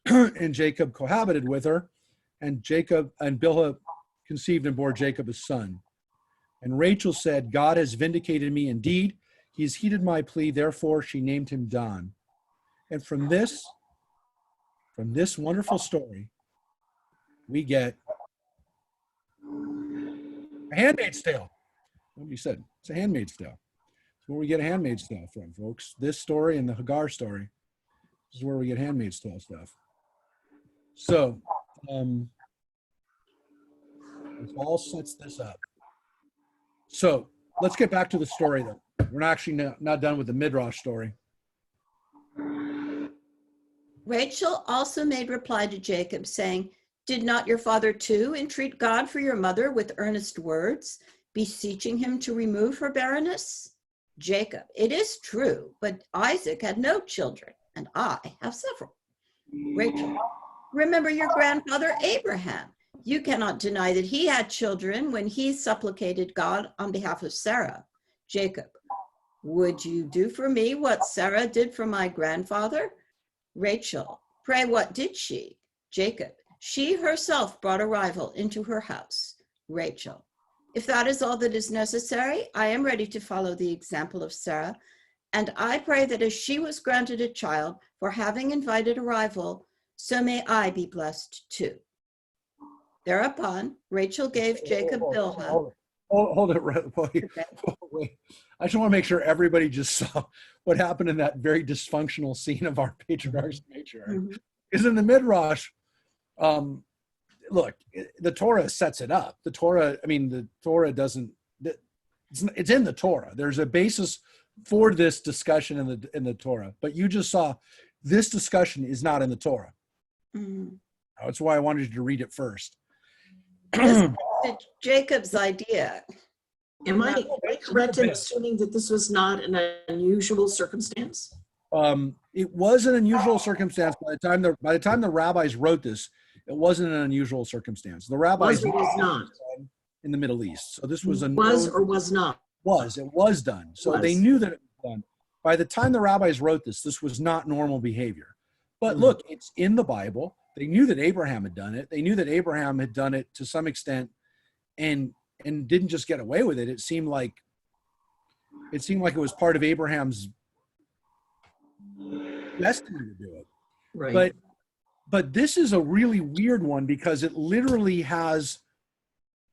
and Jacob cohabited with her, and Bilhah conceived and bore Jacob a son. And Rachel said, God has vindicated me indeed. He has heeded my plea, therefore she named him Dan. And from this wonderful story, we get a Handmaid's Tale. Nobody said it's a Handmaid's Tale. It's where we get a Handmaid's Tale from, folks. This story and the Hagar story. This is where we get Handmaid's Tale stuff. So, it all sets this up. So let's get back to the story, though. We're not actually not done with the Midrash story. Rachel also made reply to Jacob, saying, did not your father too entreat God for your mother with earnest words, beseeching him to remove her barrenness? Jacob, it is true, but Isaac had no children, and I have several. Rachel, remember your grandfather Abraham. You cannot deny that he had children when he supplicated God on behalf of Sarah. Jacob, would you do for me what Sarah did for my grandfather? Rachel, pray what did she? Jacob, she herself brought a rival into her house. Rachel, if that is all that is necessary, I am ready to follow the example of Sarah, and I pray that as she was granted a child for having invited a rival, so may I be blessed too. Thereupon, Rachel gave Jacob Bilhah. Hold it, wait. I just want to make sure everybody just saw what happened in that very dysfunctional scene of our patriarch's matriarch. Mm-hmm. Is in the Midrash. Look, the Torah sets it up. The Torah doesn't. It's in the Torah. There's a basis for this discussion in the Torah. But you just saw this discussion is not in the Torah. Mm-hmm. That's why I wanted you to read it first. Jacob's idea. Am I correct in assuming that this was not an unusual circumstance? It was an unusual circumstance by the time the rabbis wrote this. It wasn't an unusual circumstance. The rabbis Was or was not? in the Middle East, so this was a Was or was not? it was done. So they Was. knew that it was done. By the time the rabbis wrote this, this was not normal behavior. But look, it's in the Bible. They knew that Abraham had done it. They knew that Abraham had done it to some extent, and didn't just get away with it. It seemed like it was part of Abraham's destiny to do it. Right. But this is a really weird one because it literally has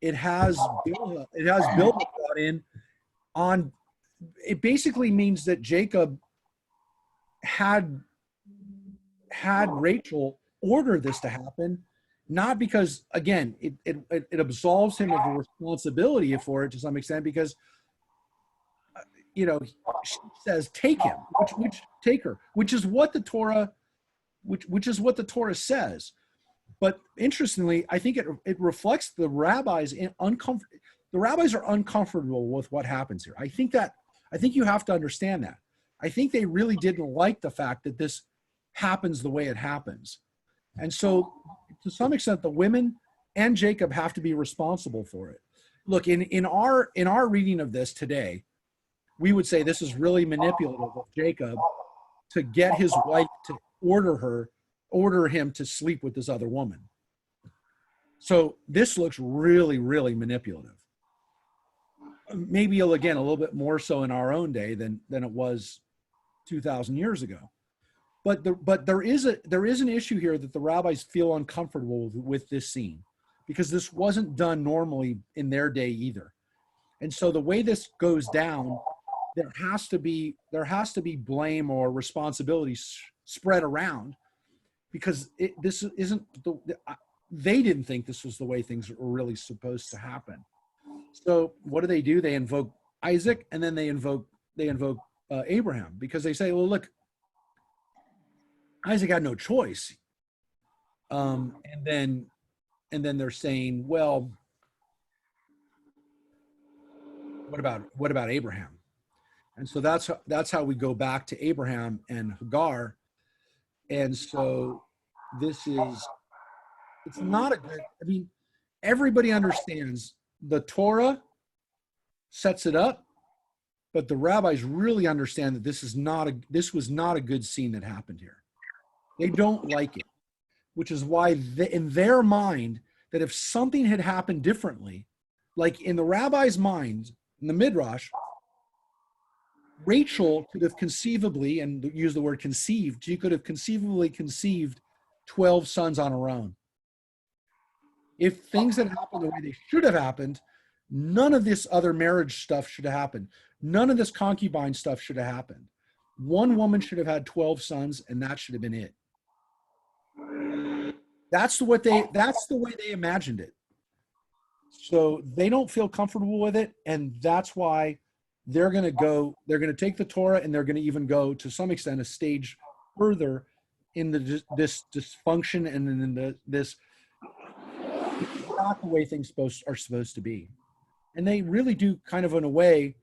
Bilhah brought in on. It basically means that Jacob had Rachel order this to happen, not because, again, it absolves him of the responsibility for it to some extent, because she says take him, which is what the Torah, which is what the Torah says. But interestingly, I think it reflects the rabbis uncomfortable. The rabbis are uncomfortable with what happens here. I think you have to understand that. I think they really didn't like the fact that this happens the way it happens. And so to some extent, the women and Jacob have to be responsible for it. Look, in our reading of this today, we would say this is really manipulative of Jacob to get his wife to order him to sleep with this other woman. So this looks really, really manipulative. Maybe, again, a little bit more so in our own day than it was 2,000 years ago. But there is an issue here that the rabbis feel uncomfortable with this scene, because this wasn't done normally in their day either. And so the way this goes down, there has to be blame or responsibility spread around, because this isn't they didn't think this was the way things were really supposed to happen. So what do? They invoke Isaac, and then they invoke Abraham, because they say, well, look, Isaac had no choice. And then they're saying, well, what about Abraham? And so that's how we go back to Abraham and Hagar. And so it's not a good, I mean, everybody understands the Torah sets it up, but the rabbis really understand that this was not a good scene that happened here. They don't like it, which is why in their mind, that if something had happened differently, like in the rabbis' minds, in the Midrash, Rachel could have conceivably, and use the word conceived, she could have conceivably conceived 12 sons on her own. If things had happened the way they should have happened, none of this other marriage stuff should have happened. None of this concubine stuff should have happened. One woman should have had 12 sons, and that should have been it. That's the way they imagined it. So they don't feel comfortable with it, and that's why they're going to take the Torah, and they're going to even go to some extent a stage further in this dysfunction and in this not the way things are supposed to be. And they really do, kind of in a way,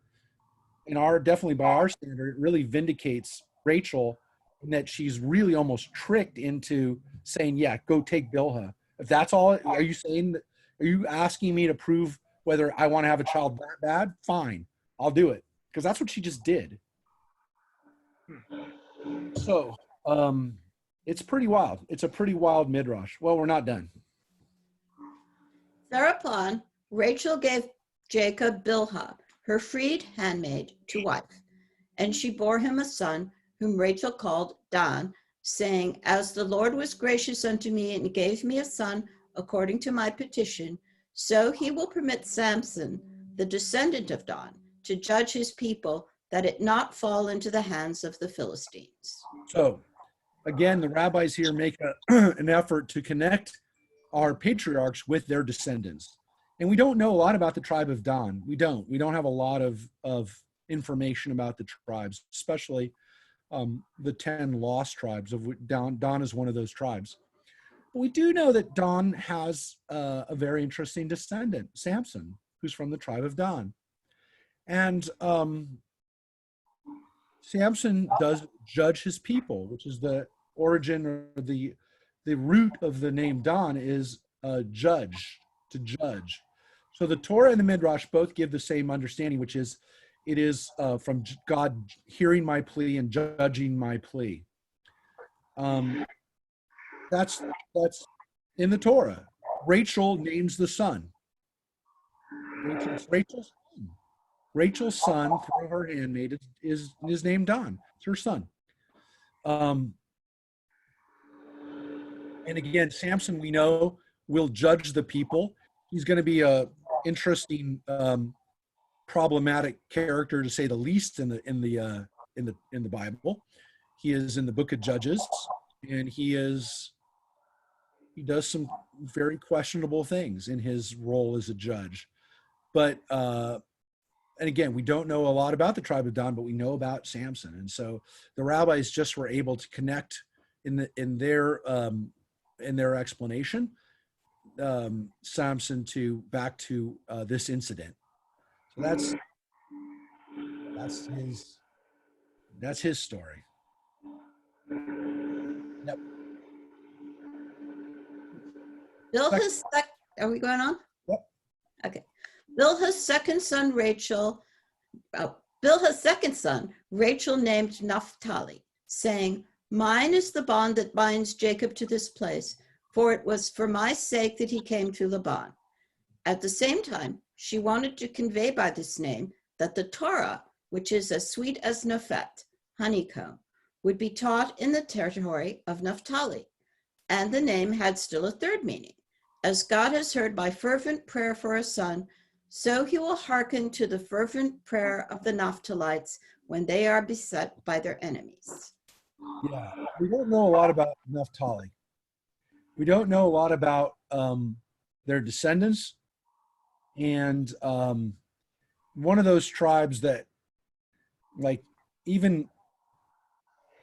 definitely by our standard, it really vindicates Rachel in that she's really almost tricked into saying, yeah, go take Bilhah. If that's all, are you asking me to prove whether I want to have a child that bad? Fine, I'll do it. Because that's what she just did. So it's pretty wild. It's a pretty wild midrash. Well, we're not done. Thereupon Rachel gave Jacob Bilhah, her freed handmaid, to wife, and she bore him a son, whom Rachel called Dan, saying, as the Lord was gracious unto me and gave me a son according to my petition, so he will permit Samson, the descendant of Dan, to judge his people, that it not fall into the hands of the Philistines. So again, the rabbis here make an effort to connect our patriarchs with their descendants. And we don't know a lot about the tribe of Dan. We don't have a lot of information about the tribes, especially the 10 lost tribes, of which Dan is one of those tribes. But we do know that Dan has a very interesting descendant, Samson, who's from the tribe of Dan. And Samson does judge his people, which is the origin or the root of the name Don is judge, to judge. So the Torah and the Midrash both give the same understanding, which is it is from God hearing my plea and judging my plea. That's in the Torah. Rachel names the son. Rachel's son through her handmaid is named Don. It's her son. And again, Samson, we know, will judge the people. He's going to be a interesting, problematic character, to say the least, in the Bible. He is in the book of Judges, and he does some very questionable things in his role as a judge. But and again, we don't know a lot about the tribe of Dan, but we know about Samson, and so the rabbis just were able to connect in their explanation Samson back to this incident. So that's his story. Yep. Are we going on? Yep. Okay. Bilhah's second son, Rachel named Naphtali, saying, "Mine is the bond that binds Jacob to this place, for it was for my sake that he came to Laban." At the same time, she wanted to convey by this name that the Torah, which is as sweet as nafet, honeycomb, would be taught in the territory of Naphtali. And the name had still a third meaning. As God has heard my fervent prayer for a son, so he will hearken to the fervent prayer of the Naphtalites when they are beset by their enemies. Yeah, we don't know a lot about Naphtali. We don't know a lot about their descendants. And one of those tribes that, like, even,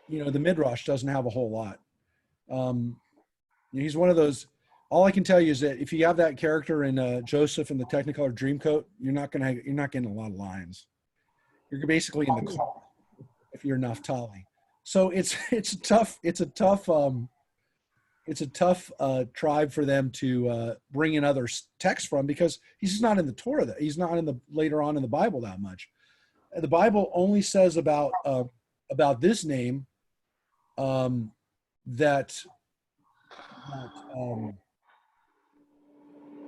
the Midrash doesn't have a whole lot. He's one of those. All I can tell you is that if you have that character in Joseph in the Technicolor Dreamcoat, you're not getting a lot of lines. You're basically in the car if you're Naphtali. So it's a tough tribe for them to bring in other texts from, because he's just not in the Torah. He's not later on in the Bible that much. The Bible only says about this name that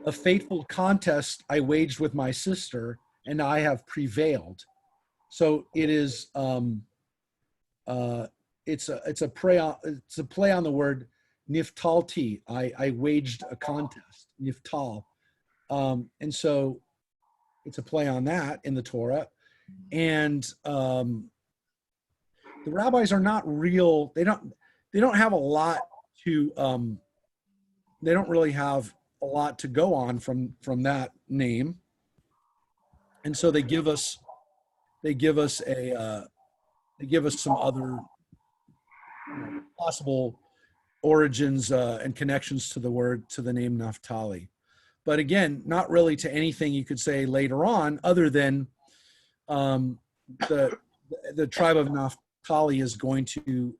a fateful contest I waged with my sister, and I have prevailed. So it is it's a play on the word niftalti. I waged a contest, niftal, and so it's a play on that in the Torah. And the rabbis are not real. They don't have a lot to. They don't really have a lot to go on from that name, and so they give us some other possible origins and connections to the name Naphtali, but again, not really to anything you could say later on, other than the tribe of Naphtali is going to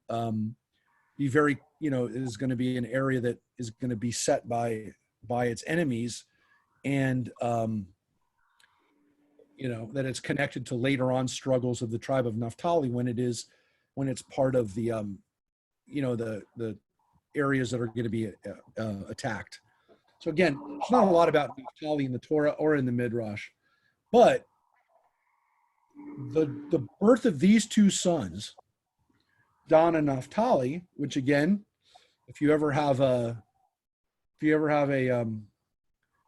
be very, is going to be an area that is going to be set by its enemies, and that it's connected to later on struggles of the tribe of Naphtali when it's part of the the areas that are going to be attacked. So again, there's not a lot about Naphtali in the Torah or in the Midrash, but the birth of these two sons, Don and Naphtali, which again, if you ever have a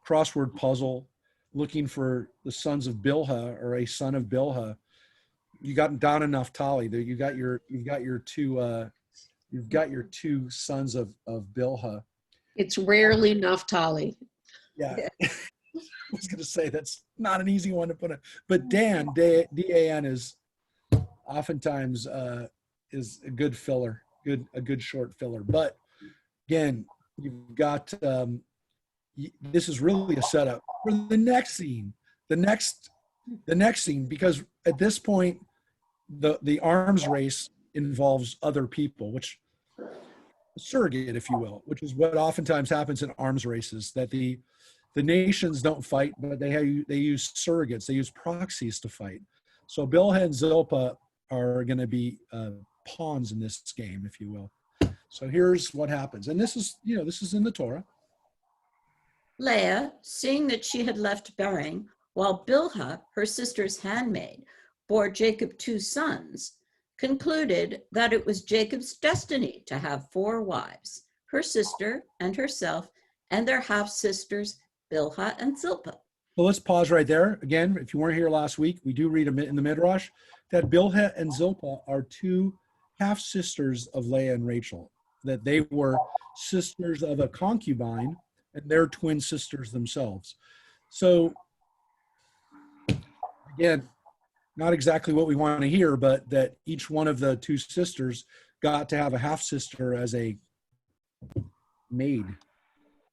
crossword puzzle looking for the sons of Bilhah or a son of Bilhah, you got Don and Naphtali. There, you've got your two sons of Bilhah. It's rarely Naphtali. Yeah. I was going to say that's not an easy one to put in, but Dan, D-A-N, is oftentimes is a good filler, a good short filler. But again, you've got this is really a setup for the next scene, because at this point the arms race involves other people, which surrogate, if you will, which is what oftentimes happens in arms races, that the nations don't fight, but they use surrogates, they use proxies to fight. So Bilhah and Zilpah are going to be pawns in this game, if you will. So here's what happens, and this is in the Torah. Leah, seeing that she had left bearing, while Bilhah, her sister's handmaid, bore Jacob 2 sons, concluded that it was Jacob's destiny to have 4 wives, her sister and herself, and their half-sisters, Bilhah and Zilpah. So let's pause right there. Again, if you weren't here last week, we do read in the Midrash that Bilhah and Zilpah are 2 half-sisters of Leah and Rachel, that they were sisters of a concubine, and they're twin sisters themselves. So again, not exactly what we want to hear, but that each one of the 2 sisters got to have a half-sister as a maid.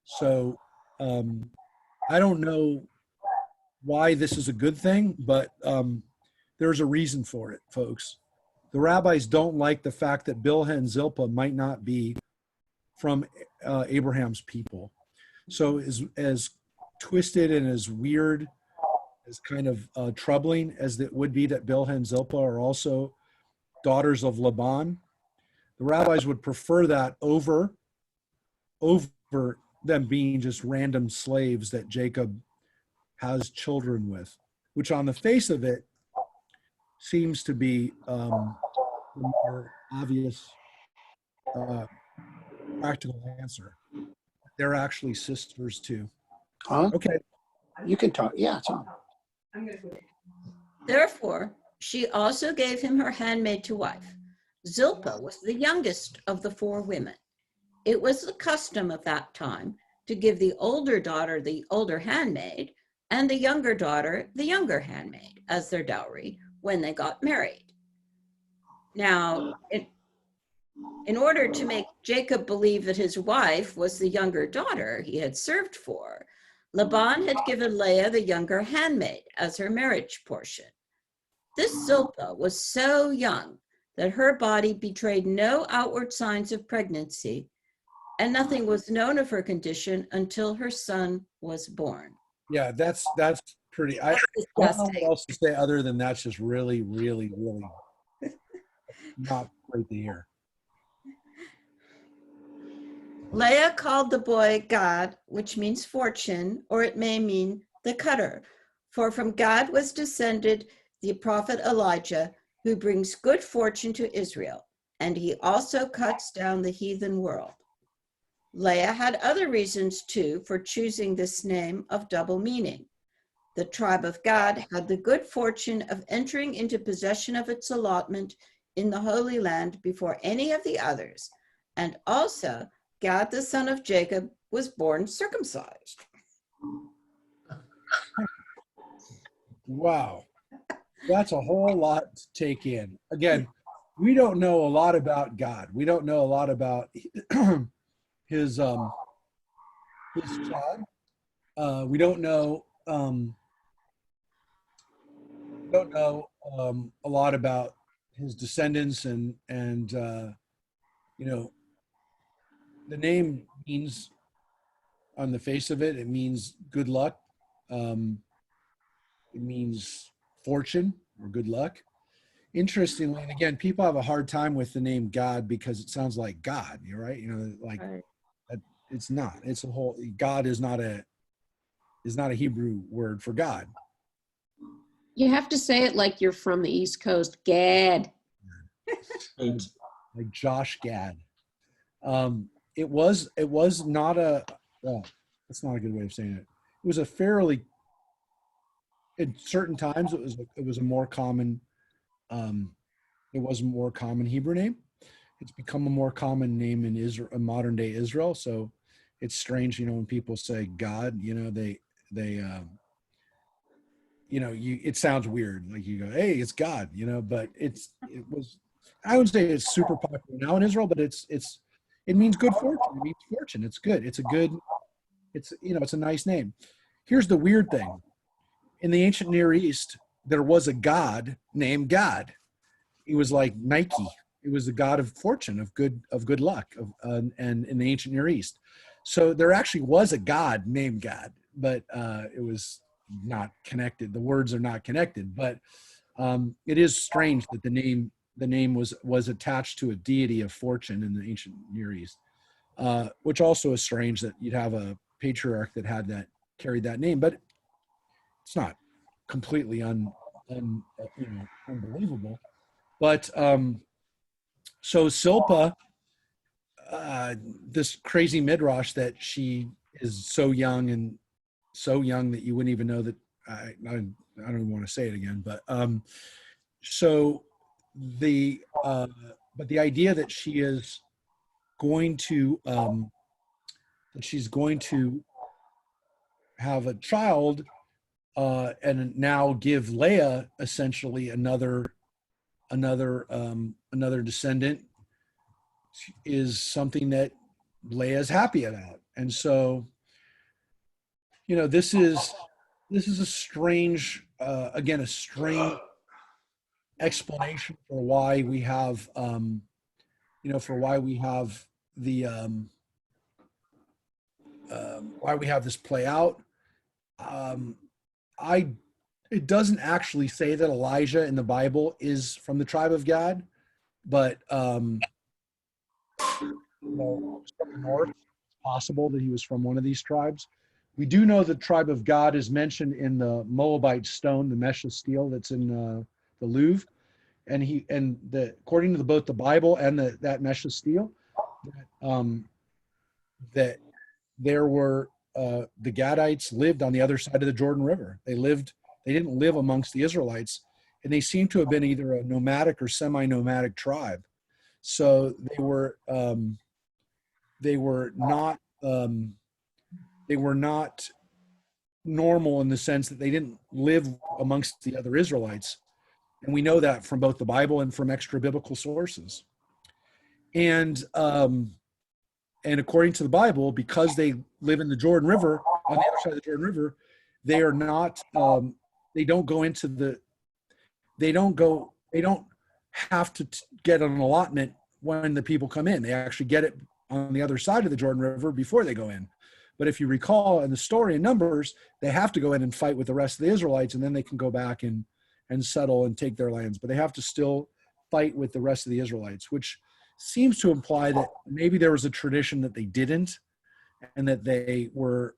So I don't know why this is a good thing, but there's a reason for it, folks. The rabbis don't like the fact that Bilhah and Zilpah might not be from Abraham's people. So as twisted and as weird, as kind of troubling as it would be that Bilhah and Zilpah are also daughters of Laban, the rabbis would prefer that over them being just random slaves that Jacob has children with, which on the face of it seems to be the more obvious practical answer. They're actually sisters too. Huh? Okay. You can talk. Yeah, Tom. Therefore, she also gave him her handmaid to wife. Zilpah was the youngest of the 4 women. It was the custom of that time to give the older daughter the older handmaid and the younger daughter the younger handmaid as their dowry when they got married. Now, in order to make Jacob believe that his wife was the younger daughter he had served for, Laban had given Leah the younger handmaid as her marriage portion. This Zilpah was so young that her body betrayed no outward signs of pregnancy, and nothing was known of her condition until her son was born. Yeah, that's pretty. I don't know what else to say other than that's just really, really, really not great to hear. Leah called the boy Gad, which means fortune, or it may mean the cutter. For from Gad was descended the prophet Elijah, who brings good fortune to Israel, and he also cuts down the heathen world. Leah had other reasons too for choosing this name of double meaning. The tribe of Gad had the good fortune of entering into possession of its allotment in the Holy Land before any of the others, and also Gad, the son of Jacob, was born circumcised. Wow. That's a whole lot to take in. Again, we don't know a lot about God. We don't know a lot about his child. We don't know a lot about his descendants and the name means, on the face of it, it means good luck. It means fortune or good luck. Interestingly, and again, people have a hard time with the name God because it sounds like God. You're right. Right. It's not. It's a whole. God is not a Hebrew word for God. You have to say it like you're from the East Coast. Gad. Like Josh Gad. It was not a. Well, that's not a good way of saying it. It was a fairly. At certain times, it was a more common. It was a more common Hebrew name. It's become a more common name in Israel, in modern day Israel. So it's strange, when people say God, it sounds weird. Like you go, hey, it's God, but it was. I would say it's super popular now in Israel, but it means good fortune. It means fortune. It's good. It's a nice name. Here's the weird thing. In the ancient Near East, there was a god named God. he was like Nike. He was the god of fortune, of good luck, and in the ancient Near East. So there actually was a god named God, but it was not connected. The words are not connected, but it is strange that the name was attached to a deity of fortune in the ancient Near East, which also is strange that you'd have a patriarch that carried that name, but it's not completely unbelievable. But so Silpa, this crazy midrash that she is so young that you wouldn't even know that. I don't even want to say it again, but so the but the idea that she is going to that she's going to have a child and now give Leah essentially another descendant is something that Leah's happy about. And so, this is a strange, again, a strange explanation for why we have, the, why we have this play out. It doesn't actually say that Elijah in the Bible is from the tribe of Gad, but from the north, it's possible that he was from one of these tribes. We do know the tribe of Gad is mentioned in the Moabite stone, the Mesha stele that's in the Louvre, and according to both the Bible and that Mesha stele, that there were the Gadites lived on the other side of the Jordan River. They didn't live amongst the Israelites, and they seem to have been either a nomadic or semi-nomadic tribe. So they were not normal in the sense that they didn't live amongst the other Israelites. And we know that from both the Bible and from extra biblical sources. And according to the Bible, because they live in the Jordan River, on the other side of the Jordan River, they are not, they don't have to get an allotment when the people come in. They actually get it on the other side of the Jordan River before they go in. But if you recall in the story in Numbers, they have to go in and fight with the rest of the Israelites, and then they can go back and settle and take their lands. But they have to still fight with the rest of the Israelites, which seems to imply that maybe there was a tradition that they didn't, and that they were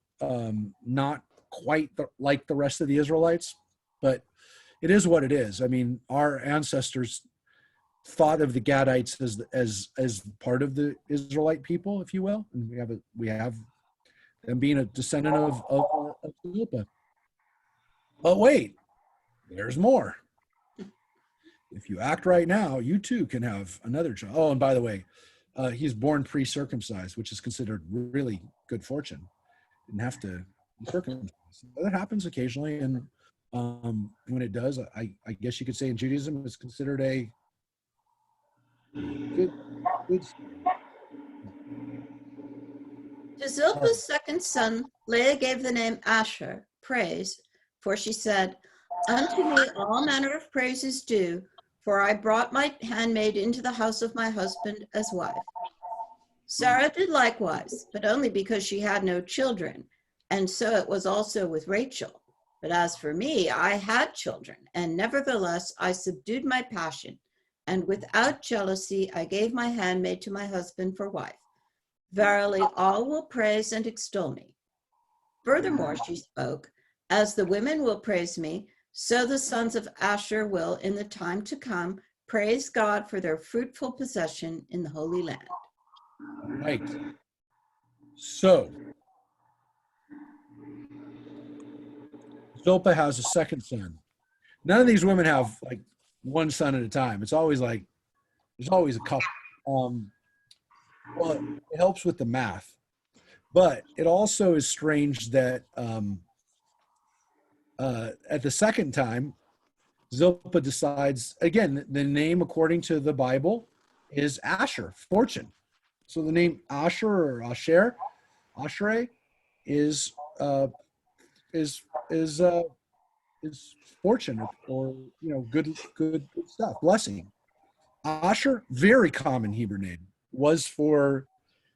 not quite like the rest of the Israelites. But it is what it is. I mean, our ancestors thought of the Gadites as part of the Israelite people, if you will, and we have them being a descendant of Philippa. But wait, there's more. If you act right now, you too can have another child. Oh, and by the way, he's born pre-circumcised, which is considered really good fortune. Didn't have to be circumcised. That happens occasionally, and when it does, I guess you could say in Judaism, it's considered a good. To Zilpah's second son, Leah gave the name Asher, praise, for she said, "Unto me all manner of praise is due, for I brought my handmaid into the house of my husband as wife." Sarah did likewise, but only because she had no children, and so it was also with Rachel. But as for me, I had children, and nevertheless I subdued my passion, and without jealousy I gave my handmaid to my husband for wife. Verily, all will praise and extol me. Furthermore, she spoke, as the women will praise me, so the sons of Asher will, in the time to come, praise God for their fruitful possession in the Holy Land. Right. So, Zilpah has a second son. None of these women have like one son at a time. It's always like, there's always a couple. Well, it helps with the math, but it also is strange that at the second time, Zilpah decides, again, the name according to the Bible is Asher, fortune. So the name Asher or Asher, Ashrei, is fortune, or good stuff, blessing. Asher, very common Hebrew name, was for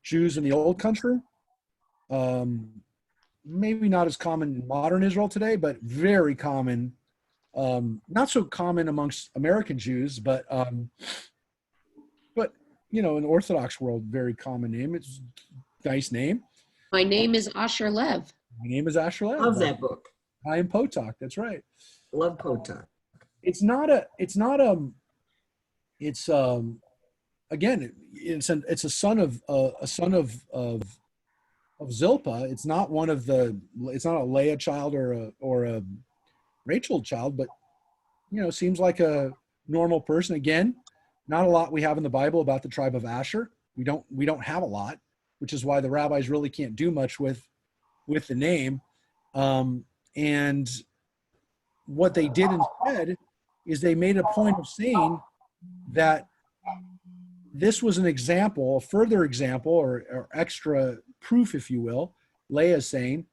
Jews in the old country. Maybe not as common in modern Israel today, but very common. Not so common amongst American Jews, but you know, in the Orthodox world, very common name. It's a nice name. My name is Asher Lev. My name is Asher Lev. Love that book. I am Potok. That's right. Love Potok. It's again, it's a son of Zilpah. It's not it's not a Leah child or a Rachel child, but you know, seems like a normal person. Again, not a lot we have in the Bible about the tribe of Asher. We don't have a lot, which is why the rabbis really can't do much with the name. And what they did instead is they made a point of saying that this was an example, a further example, or extra proof, if you will. Leah is saying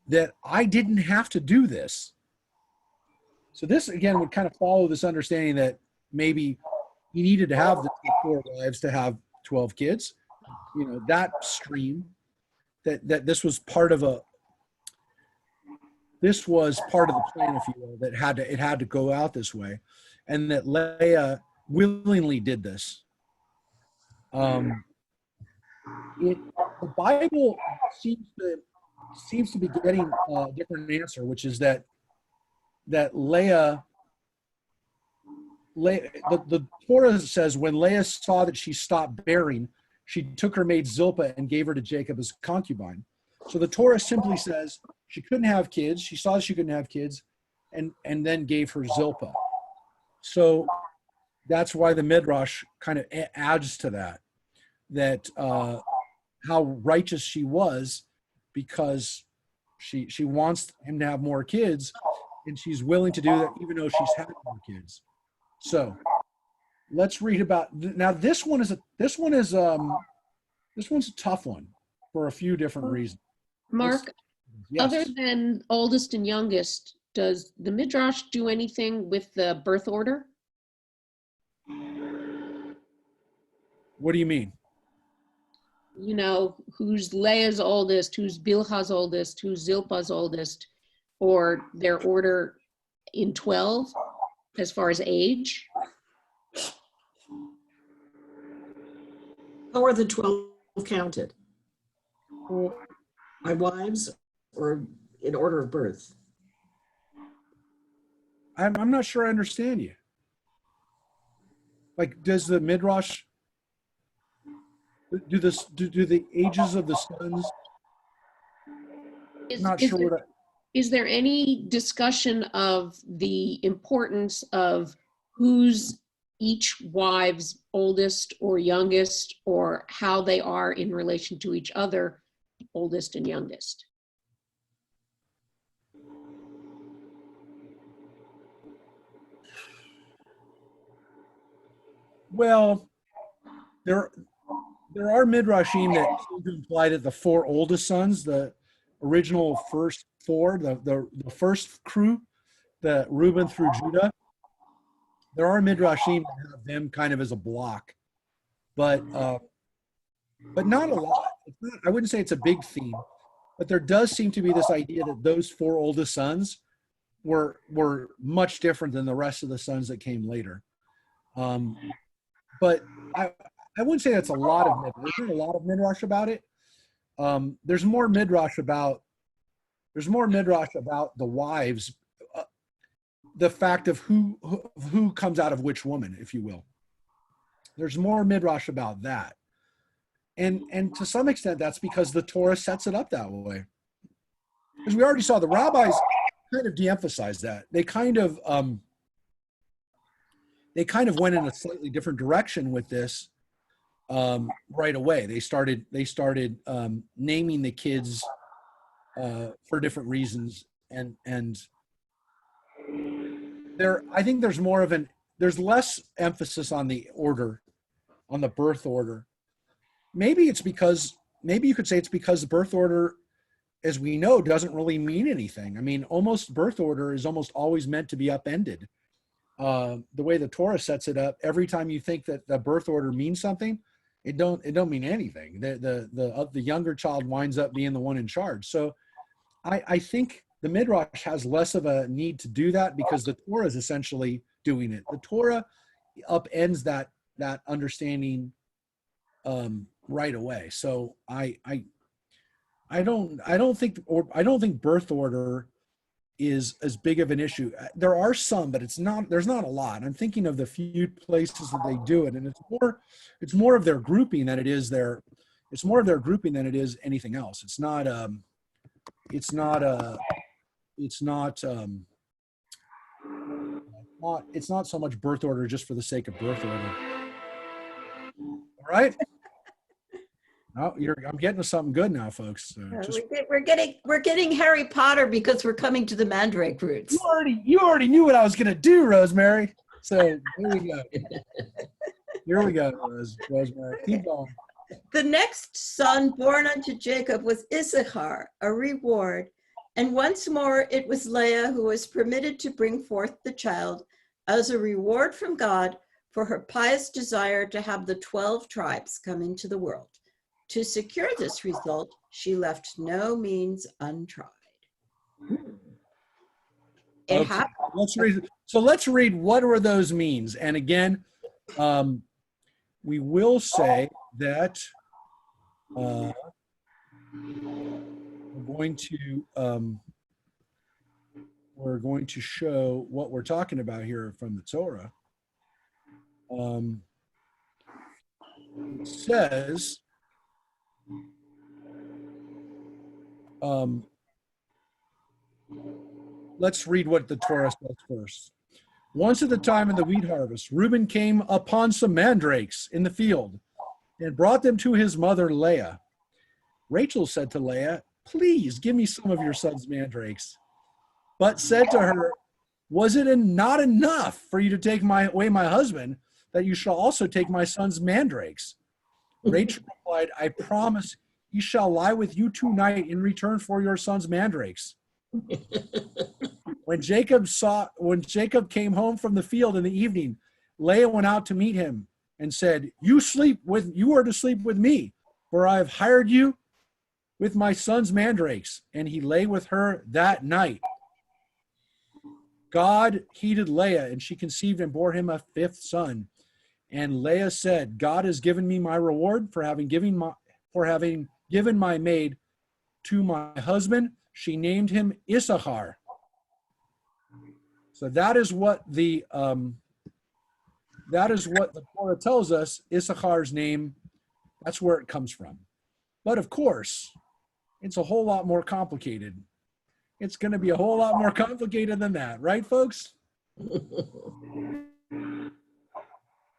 that I didn't have to do this. So this, again, would kind of follow this understanding that maybe he needed to have the 4 wives to have 12 kids. You know, that stream, that this was part of the plan, if you will, that it had to go out this way, and that Leah willingly did this. The Bible seems to be getting a different answer, which is that Leah, the Torah says when Leah saw that she stopped bearing, she took her maid Zilpah and gave her to Jacob as concubine. So the Torah simply says she couldn't have kids. She saw she couldn't have kids, and then gave her Zilpah. So that's why the Midrash kind of adds to that how righteous she was, because she wants him to have more kids, and she's willing to do that even though she's had more kids. So let's read about now. This one's a tough one for a few different reasons. Mark, Yes. other than oldest and youngest, does the Midrash do anything with the birth order? What do you mean? You know, who's Leah's oldest, who's Bilhah's oldest, who's Zilpah's oldest, or their order in 12 as far as age? How are the 12 counted? By wives or in order of birth? I'm not sure I understand you. Like, does the Midrash do the ages of the sons? Is there any discussion of the importance of who's each wife's oldest or youngest, or how they are in relation to each other, oldest and youngest? Well, there are midrashim that seem to imply that the 4 oldest sons, the original first 4, the first crew, the Reuben through Judah, there are midrashim that have them kind of as a block, but not a lot. I wouldn't say it's a big theme, but there does seem to be this idea that those 4 oldest sons were much different than the rest of the sons that came later. But I wouldn't say that's a lot of midrash. There's not a lot of midrash about it. There's more midrash about the wives, the fact of who comes out of which woman, if you will. There's more midrash about that, and to some extent that's because the Torah sets it up that way. Because we already saw the rabbis kind of de-emphasize that. They kind of went in a slightly different direction with this right away. They started naming the kids for different reasons, and I think there's less emphasis on the order, on the birth order. Maybe you could say it's because the birth order, as we know, doesn't really mean anything. I mean, birth order is almost always meant to be upended. the way the Torah sets it up, every time you think that the birth order means something, it don't mean anything. The younger child winds up being the one in charge. So I think the Midrash has less of a need to do that because the Torah is essentially doing it. The Torah upends that understanding right away. So I don't think birth order is as big of an issue. There are some, but there's not a lot. I'm thinking of the few places that they do it, and it's more of their grouping than it is anything else. It's not so much birth order just for the sake of birth order. All right. Oh, I'm getting to something good now, folks. We're getting Harry Potter because we're coming to the Mandrake roots. You already knew what I was going to do, Rosemary. So here we go. Here we go, Rosemary. Keep going. The next son born unto Jacob was Issachar, a reward. And once more it was Leah who was permitted to bring forth the child as a reward from God for her pious desire to have the 12 tribes come into the world. To secure this result, she left no means untried. Okay. Let's read what were those means. And again, we will say that we're going to show what we're talking about here from the Torah. It says, let's read what the Torah says first. Once at the time of the wheat harvest, Reuben came upon some mandrakes in the field and brought them to his mother Leah. Rachel said to Leah, "Please give me some of your son's mandrakes," but said to her, "Was it not enough for you to take away my husband, that you shall also take my son's mandrakes?" Rachel replied, "I promise he shall lie with you tonight in return for your son's mandrakes." When Jacob came home from the field in the evening, Leah went out to meet him and said, You are to sleep with me, for I have hired you with my son's mandrakes. And he lay with her that night. God heeded Leah, and she conceived and bore him a 5th son. And Leah said, God has given me my reward for having given my maid to my husband. She named him Issachar. So that is what the Torah tells us. Issachar's name, that's where it comes from. But of course, it's a whole lot more complicated. It's going to be a whole lot more complicated than that, right, folks?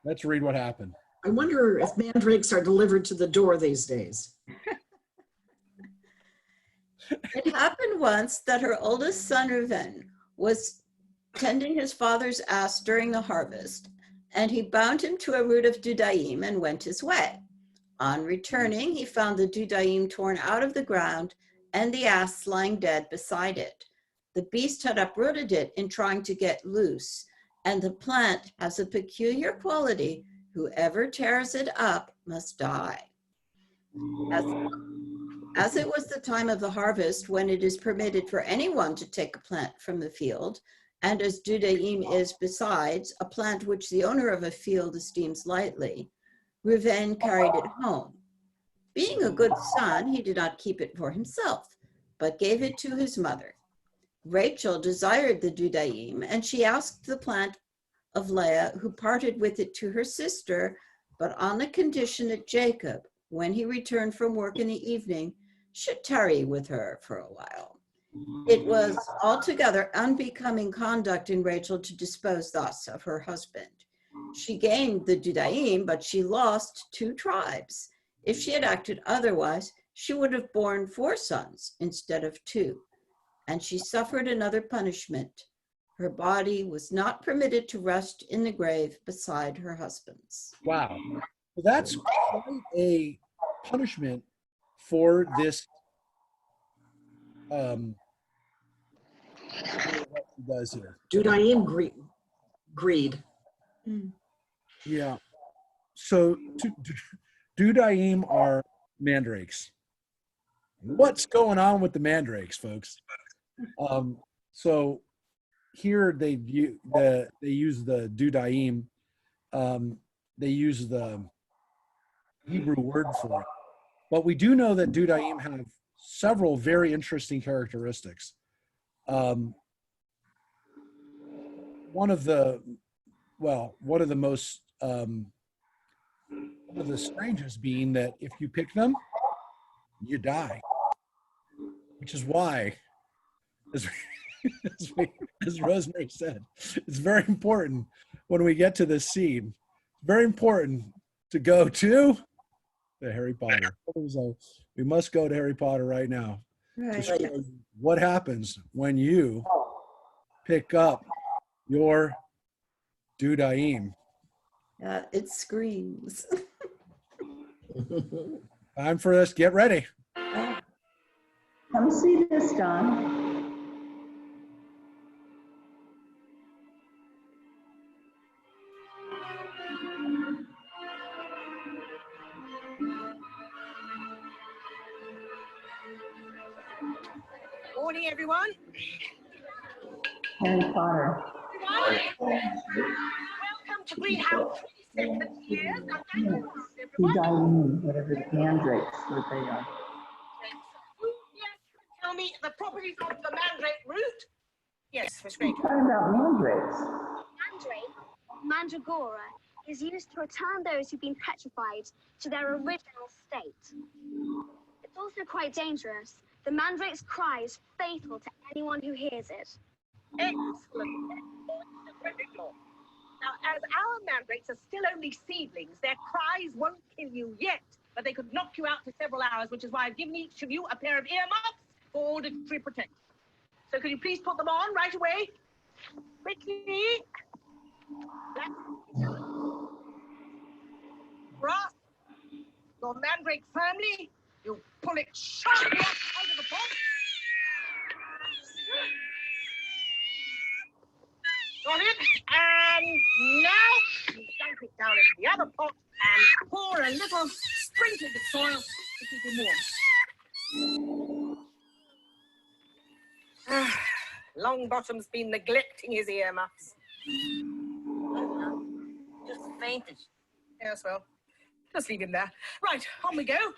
Let's read what happened. I wonder if mandrakes are delivered to the door these days. It happened once that her oldest son, Reuven, was tending his father's ass during the harvest, and he bound him to a root of dudaim and went his way. On returning, he found the dudaim torn out of the ground and the ass lying dead beside it. The beast had uprooted it in trying to get loose, and the plant has a peculiar quality. Whoever tears it up must die. As it was the time of the harvest when it is permitted for anyone to take a plant from the field, and as dudaim is besides a plant which the owner of a field esteems lightly, Reuven carried it home. Being a good son, he did not keep it for himself, but gave it to his mother. Rachel desired the dudaim, and she asked the plant of Leah, who parted with it to her sister, but on the condition that Jacob, when he returned from work in the evening, should tarry with her for a while. It was altogether unbecoming conduct in Rachel to dispose thus of her husband. She gained the dudaim, but she lost 2 tribes. If she had acted otherwise, she would have borne 4 sons instead of 2, and she suffered another punishment. Her body was not permitted to rest in the grave beside her husband's. Wow. So that's quite a punishment for this what he does here. Dudaim Greed. Yeah. So Dudaim are mandrakes. What's going on with the mandrakes, folks? So here they use the Dudaim. They use the Hebrew word for it. But we do know that Dudaim have several very interesting characteristics. One of the most one of the strangest being that if you pick them, you die, which is why, as, as Rosemary said, it's very important when we get to this scene. Very important to go to the Harry Potter. So we must go to Harry Potter right now to show you what happens when you pick up your Dudaim. It screams. Time for us. Get ready. Come see this, Don. Morning, everyone. Harry Potter. Welcome to Greenhouse 37 years. And thank you, everyone. Dudaim, whatever the mandrakes, what they are. Who here can tell me the properties of the mandrake root? Yes, Miss Granger. Talking about mandrakes. Mandrake, mandragora, is used to return those who've been petrified to their original state. It's also quite dangerous. The mandrake's cry is fatal to anyone who hears it. Excellent. Now, as our mandrakes are still only seedlings, their cries won't kill you yet, but they could knock you out for several hours, which is why I've given each of you a pair of earmuffs for auditory protection. So could you please put them on right away? Quickly. Grasp your mandrake firmly. You pull it sharply out of the pot. Got it? And now you dunk it down into the other pot and pour a little sprinkling of soil to keep him warm. Longbottom's been neglecting his earmuffs. Just fainted. Yes, well, just leave him there. Right, on we go.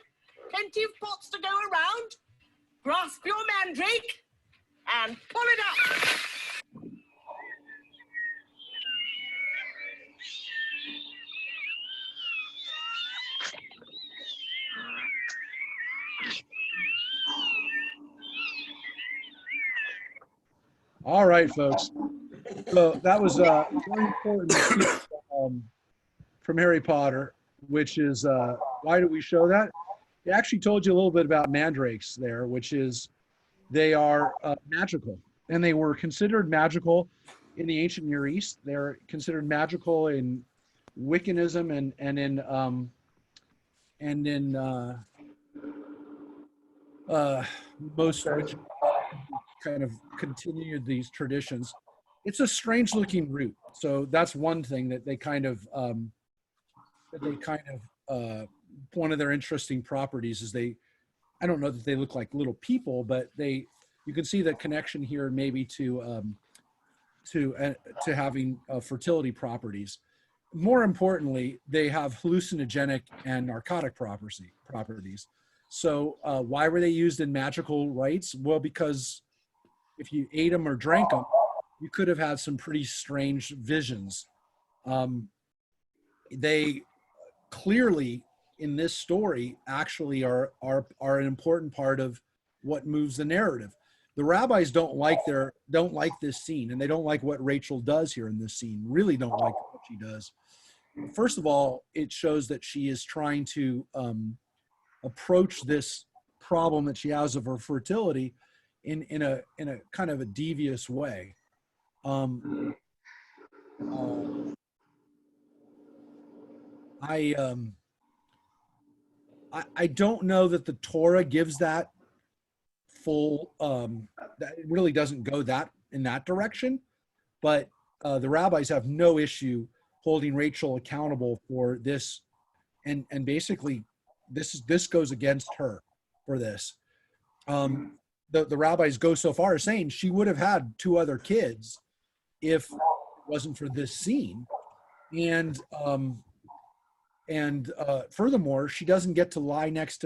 Plenty of pots to go around. Grasp your mandrake and pull it up. All right, folks. So that was very important from Harry Potter, which is why do we show that? It actually told you a little bit about mandrakes there, which is they are magical, and they were considered magical in the ancient Near East. They're considered magical in Wiccanism and in most which kind of continued these traditions. It's a strange looking root. So that's one thing that they kind of one of their interesting properties is I don't know that they look like little people, but you can see the connection here maybe to having fertility properties. More importantly, they have hallucinogenic and narcotic properties. So why were they used in magical rites? Well, because if you ate them or drank them, you could have had some pretty strange visions. They clearly, in this story, actually are an important part of what moves the narrative. The rabbis don't like this scene, and they don't like what Rachel does here in this scene. Really don't like what she does. First of all, it shows that she is trying to approach this problem that she has of her fertility in a kind of a devious way. I don't know that the Torah gives that full that it really doesn't go in that direction, but the rabbis have no issue holding Rachel accountable for this, and basically this goes against her for this. The rabbis go so far as saying she would have had 2 other kids if it wasn't for this scene, and furthermore, she doesn't get to lie next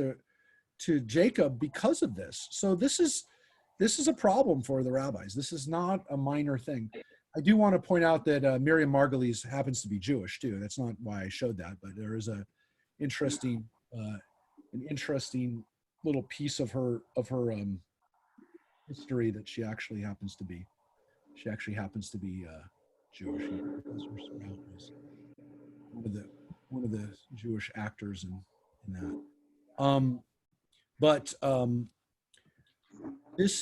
to Jacob because of this. So this is a problem for the rabbis. This is not a minor thing. I do want to point out that Miriam Margolyes happens to be Jewish too. That's not why I showed that, but there is an interesting little piece of her history that she actually happens to be Jewish. One of the Jewish actors in that. But this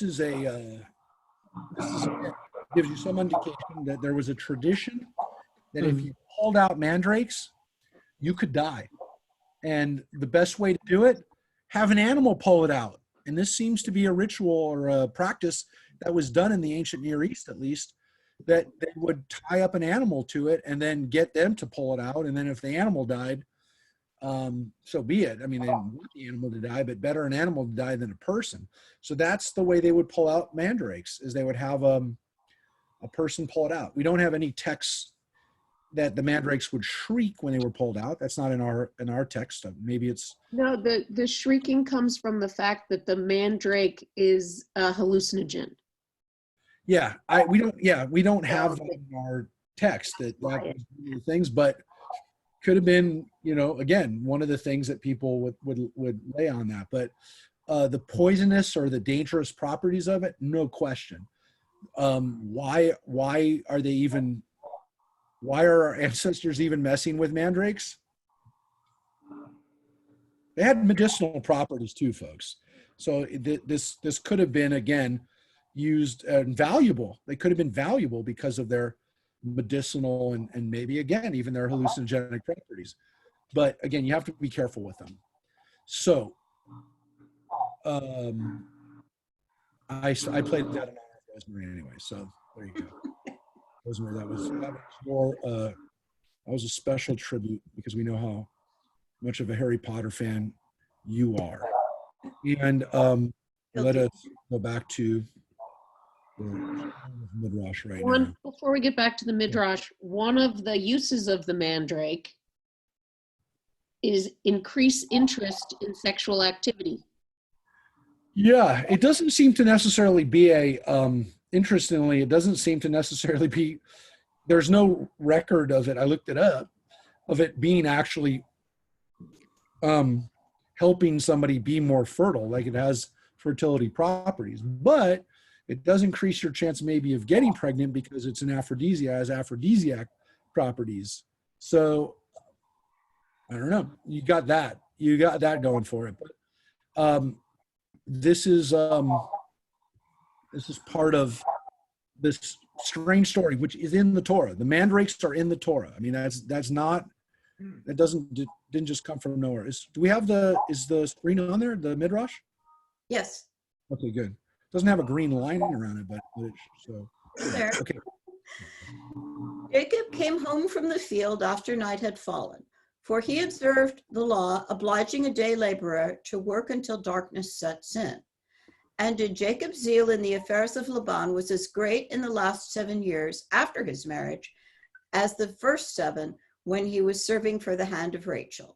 gives you some indication that there was a tradition that if you pulled out mandrakes, you could die. And the best way to do it, have an animal pull it out. And this seems to be a ritual or a practice that was done in the ancient Near East, at least, that they would tie up an animal to it and then get them to pull it out. And then if the animal died, so be it. I mean, they didn't want the animal to die, but better an animal to die than a person. So that's the way they would pull out mandrakes, is they would have a person pull it out. We don't have any texts that the mandrakes would shriek when they were pulled out. That's not in our text. Maybe it's No, the shrieking comes from the fact that the mandrake is a hallucinogen. Yeah, we don't have that in our text that was one of the things, but could have been, again, one of the things that people would lay on that. But the poisonous or the dangerous properties of it, no question. Why are our ancestors even messing with mandrakes? They had medicinal properties too, folks. So this could have been, again, used and valuable. They could have been valuable because of their medicinal and maybe, again, even their hallucinogenic properties. But again, you have to be careful with them. So I played that in Rosemary anyway. So there you go. Rosemary, that was a special tribute because we know how much of a Harry Potter fan you are. And let us go back to the Midrash right now. Before we get back to the Midrash, one of the uses of the mandrake is increase interest in sexual activity. Yeah, it doesn't seem to necessarily be interestingly, it doesn't seem to necessarily be, there's no record of it, I looked it up, of it being actually helping somebody be more fertile, like it has fertility properties. But it does increase your chance maybe of getting pregnant because it's an aphrodisiac, has aphrodisiac properties. So I don't know. You got that going for it. But this is part of this strange story, which is in the Torah. The mandrakes are in the Torah. I mean, that's not, that didn't just come from nowhere. Is the screen on there, the Midrash? Yes. Okay, good. Doesn't have a green line around it, but so there. Okay. Jacob came home from the field after night had fallen, for he observed the law obliging a day laborer to work until darkness sets in. And Jacob's zeal in the affairs of Laban was as great in the last 7 years after his marriage as the first 7 when he was serving for the hand of Rachel.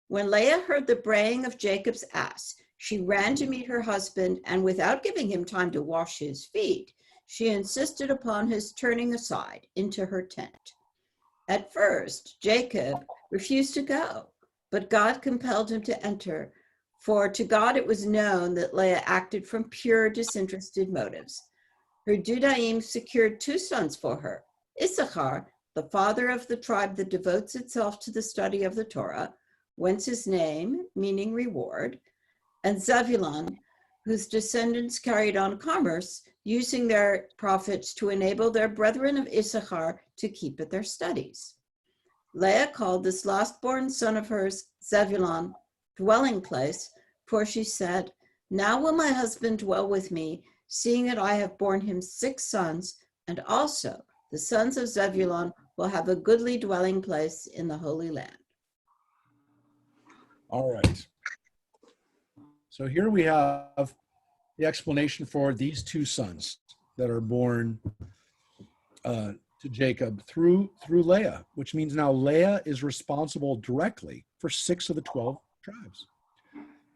When Leah heard the braying of Jacob's ass, she ran to meet her husband, and without giving him time to wash his feet, she insisted upon his turning aside into her tent. At first, Jacob refused to go, but God compelled him to enter, for to God it was known that Leah acted from pure, disinterested motives. Her Dudaim secured 2 sons for her, Issachar, the father of the tribe that devotes itself to the study of the Torah, whence his name, meaning reward, and Zebulun, whose descendants carried on commerce, using their profits to enable their brethren of Issachar to keep at their studies. Leah called this last-born son of hers Zebulun, dwelling place, for she said, "Now will my husband dwell with me, seeing that I have borne him 6 sons, and also The sons of Zebulun will have a goodly dwelling place in the Holy Land. All right. So here we have the explanation for these two sons that are born to Jacob through Leah, which means now Leah is responsible directly for 6 of the 12 tribes.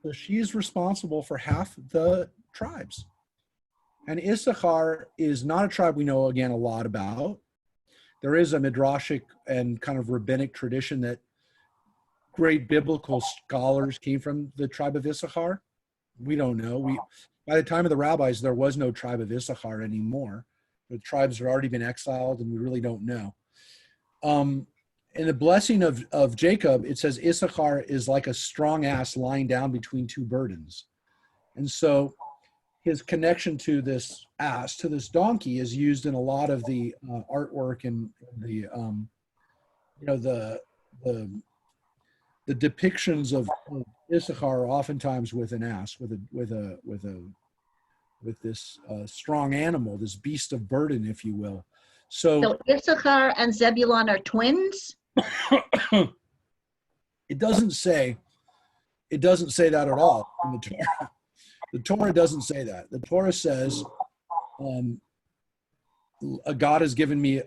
So she is responsible for half the tribes. And Issachar is not a tribe we know, again, a lot about. There is a midrashic and kind of rabbinic tradition that great biblical scholars came from the tribe of Issachar. We don't know. By the time of the rabbis, there was no tribe of Issachar anymore. The tribes had already been exiled, and we really don't know. In the blessing of Jacob, it says Issachar is like a strong ass lying down between two burdens. And so his connection to this ass, to this donkey, is used in a lot of the artwork and the the depictions of Issachar, oftentimes with an ass, with this strong animal, this beast of burden, if you will. So Issachar and Zebulun are twins? It doesn't say that at all in the Torah. The Torah doesn't say that. The Torah says, God has given me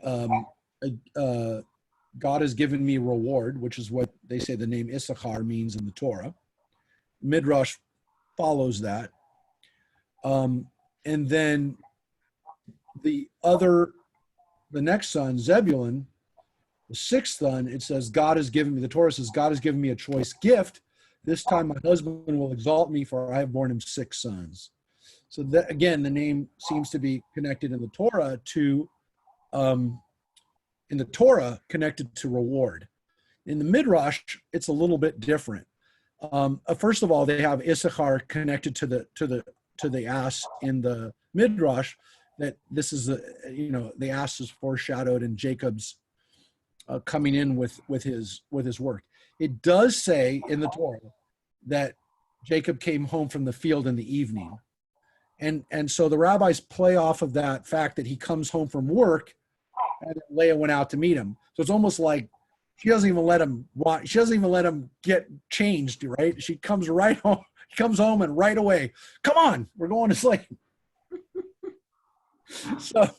God has given me reward, which is what they say the name Issachar means in the Torah. Midrash follows that. And then the next son, Zebulun, the 6th son, it says, the Torah says, God has given me a choice gift. This time my husband will exalt me, for I have borne him 6 sons. So that, again, the name seems to be connected in the Torah to, connected to reward. In the Midrash, it's a little bit different. First of all, they have Issachar connected to the ass in the Midrash. That this is the ass is foreshadowed in Jacob's coming in with his work. It does say in the Torah that Jacob came home from the field in the evening, and so the rabbis play off of that fact that he comes home from work, and Leah went out to meet him. So it's almost like she doesn't even let him get changed, right? She comes right home. He comes home and right away, come on, we're going to sleep. So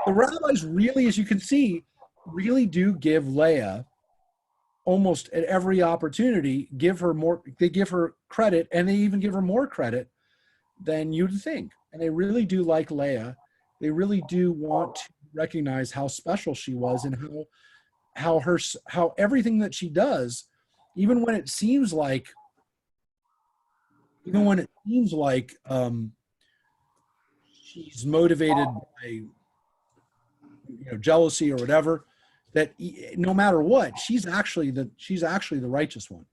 the rabbis really, as you can see, really do give Leah almost at every opportunity, they give her credit, and they even give her more credit than you'd think. And they really do like Leah. They really do want to recognize how special she was and how everything that she does, even when it seems like she's motivated by jealousy or whatever, that no matter what, she's actually the righteous one.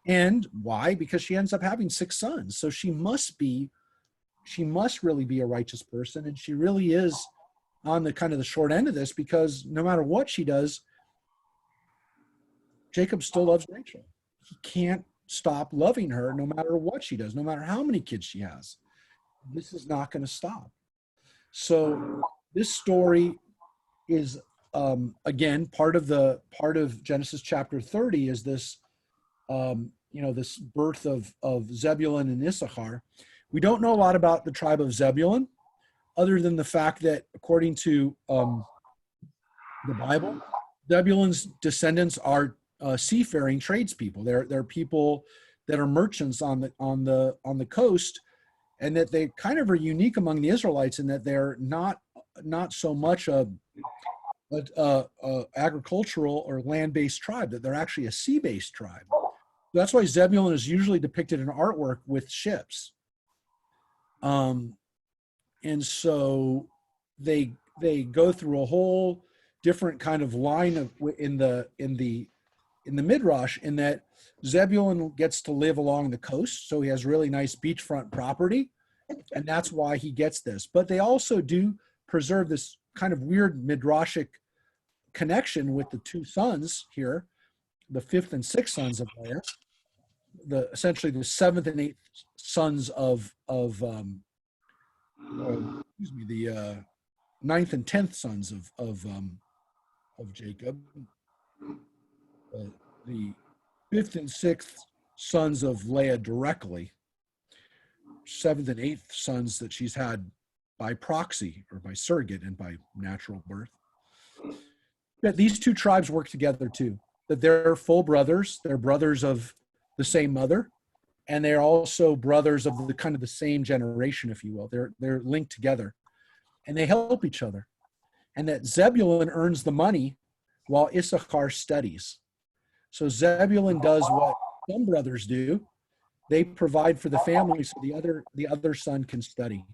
And why? Because she ends up having 6 sons. So she must really be a righteous person, and she really is on the kind of the short end of this, because no matter what she does, Jacob still loves Rachel. He can't stop loving her no matter what she does, no matter how many kids she has. This is not going to stop. So this story is again part of Genesis chapter 30 is this this birth of Zebulun and Issachar. We don't know a lot about the tribe of Zebulun, other than the fact that according to the Bible, Zebulun's descendants are seafaring tradespeople. They're people that are merchants on the coast, and that they kind of are unique among the Israelites in that they're not so much a agricultural or land-based tribe, that they're actually a sea-based tribe. That's why Zebulun is usually depicted in artwork with ships. And so they go through a whole different kind of line of in the Midrash, in that Zebulun gets to live along the coast, so he has really nice beachfront property, and that's why he gets this. But they also do preserve this kind of weird midrashic connection with the 2 sons here, the 5th and 6th sons of Leah, essentially the 7th and 8th sons of ninth and 10th sons of Jacob. The 5th and 6th sons of Leah directly. 7th and 8th sons that she's had by proxy or by surrogate and by natural birth. That these two tribes work together too. That they're full brothers. They're brothers of the same mother, and they're also brothers of the kind of the same generation, if you will. They're linked together, and they help each other. And that Zebulun earns the money while Issachar studies. So Zebulun does what some brothers do. They provide for the family so the other son can study,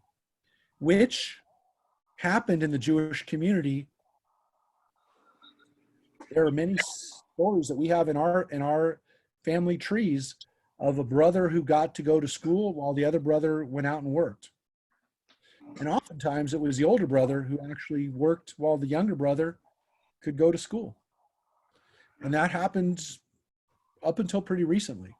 which happened in the Jewish community. There are many stories that we have in our family trees of a brother who got to go to school while the other brother went out and worked. And oftentimes it was the older brother who actually worked while the younger brother could go to school. And that happened up until pretty recently.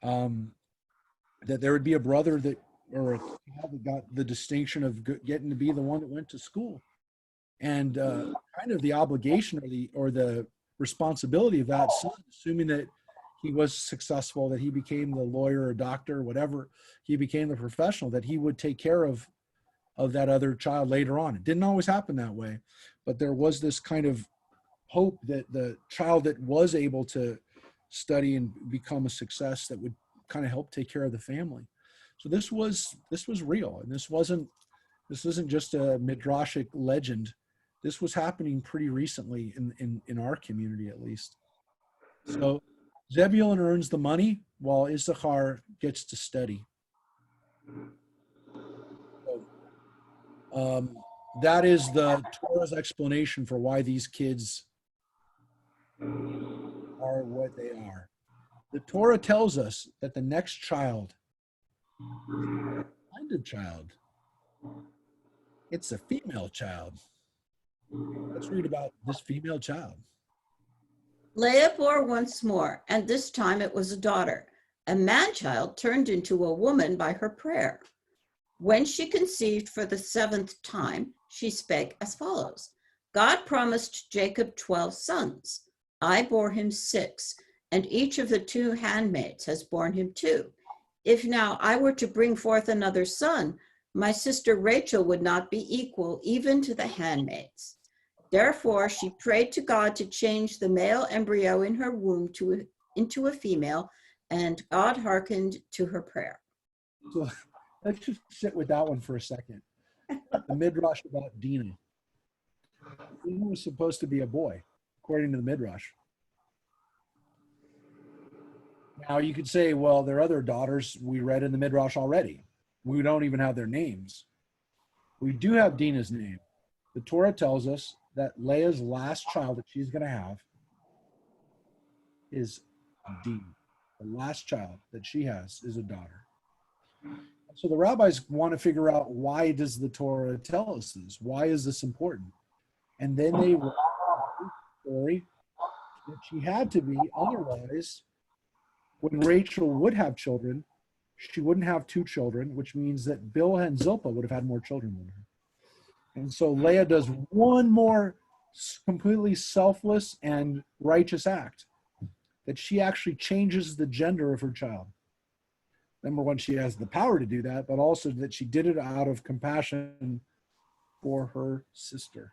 That there would be a brother that, or a child that got the distinction of getting to be the one that went to school. And kind of the obligation or the responsibility of that son, assuming that he was successful, that he became the lawyer or doctor or whatever, he became the professional, that he would take care of that other child later on. It didn't always happen that way, but there was this kind of hope that the child that was able to study and become a success that would kind of help take care of the family. So this was real, and this isn't just a midrashic legend. This was happening pretty recently in our community, at least. So Zebulun earns the money while Issachar gets to study. So, that is the Torah's explanation for why these kids are what they are. The Torah tells us that the next child is a kind of child. It's a female child. Let's read about this female child. Leah bore once more, and this time it was a daughter. A man-child turned into a woman by her prayer. When she conceived for the 7th time, she spake as follows. God promised Jacob 12 sons. I bore him 6, and each of the 2 handmaids has borne him 2. If now I were to bring forth another son, my sister Rachel would not be equal even to the handmaids. Therefore, she prayed to God to change the male embryo in her womb into a female, and God hearkened to her prayer. So let's just sit with that one for a second. The Midrash about Dinah. Dinah was supposed to be a boy, according to the Midrash. Now you could say, well, their other daughters we read in the Midrash already. We don't even have their names. We do have Dinah's name. The Torah tells us that Leah's last child that she's going to have is Dinah. The last child that she has is a daughter. So the rabbis want to figure out, why does the Torah tell us this? Why is this important? And then they wrote the story that she had to be, otherwise, when Rachel would have children, she wouldn't have 2 children, which means that Bilhah and Zilpah would have had more children than her. And so Leah does one more completely selfless and righteous act, that she actually changes the gender of her child. Number one, she has the power to do that, but also that she did it out of compassion for her sister.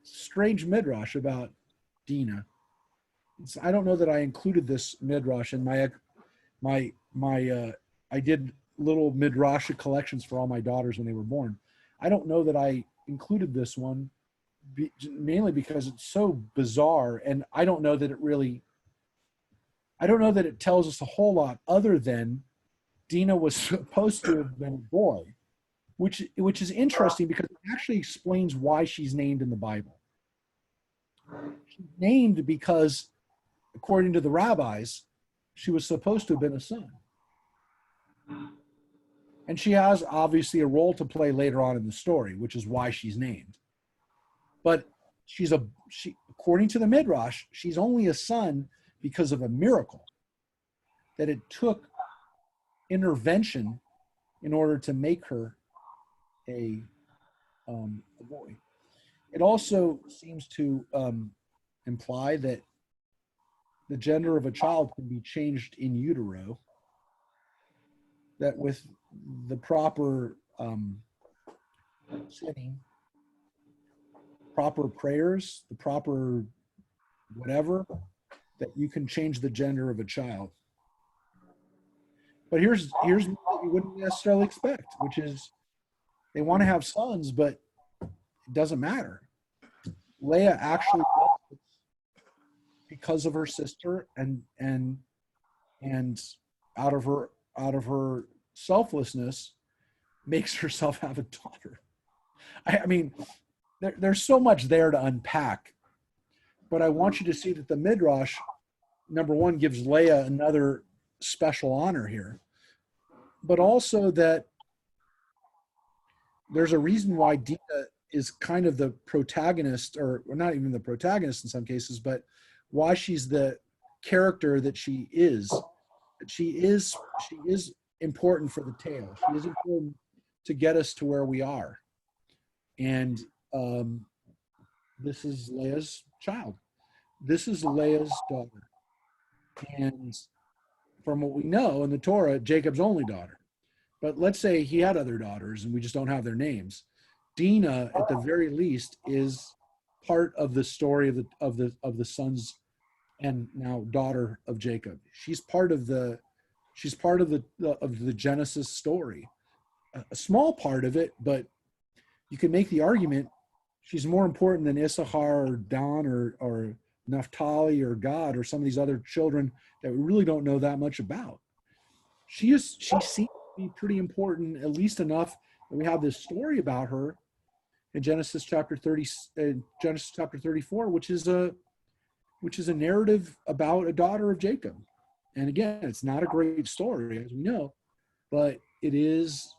Strange midrash about Dinah. I don't know that I included this midrash in my I did little midrashic collections for all my daughters when they were born. I don't know that I included this one, mainly because it's so bizarre, and I don't know that it tells us a whole lot other than Dinah was supposed to have been a boy, which is interesting because it actually explains why she's named in the Bible. She's named because, according to the rabbis, she was supposed to have been a son. And she has obviously a role to play later on in the story, which is why she's named. But according to the Midrash, she's only a son because of a miracle, that it took intervention in order to make her a a boy. It also seems to imply that the gender of a child can be changed in utero, that with the proper setting, proper prayers, the proper whatever, that you can change the gender of a child. But here's what you wouldn't necessarily expect, which is they want to have sons, but it doesn't matter. Leah actually, because of her sister, and out of her selflessness, makes herself have a daughter. I mean, there's so much there to unpack, but I want you to see that the Midrash, number one, gives Leah another special honor here, but also that there's a reason why Dinah is kind of the protagonist, or not even the protagonist in some cases, but why she's the character that she is. She is important for the tale. She is important to get us to where we are. And this is Leah's child. This is Leah's daughter. And from what we know in the Torah, Jacob's only daughter. But let's say he had other daughters and we just don't have their names. Dinah, at the very least, is part of the story of the sons and now daughter of Jacob. She's part of the Genesis story. A small part of it, but you can make the argument she's more important than Issachar or Dan or Naphtali or Gad or some of these other children that we really don't know that much about. She seems to be pretty important, at least enough that we have this story about her in Genesis chapter 34, which is a narrative about a daughter of Jacob. And again, it's not a great story, as we know, but she is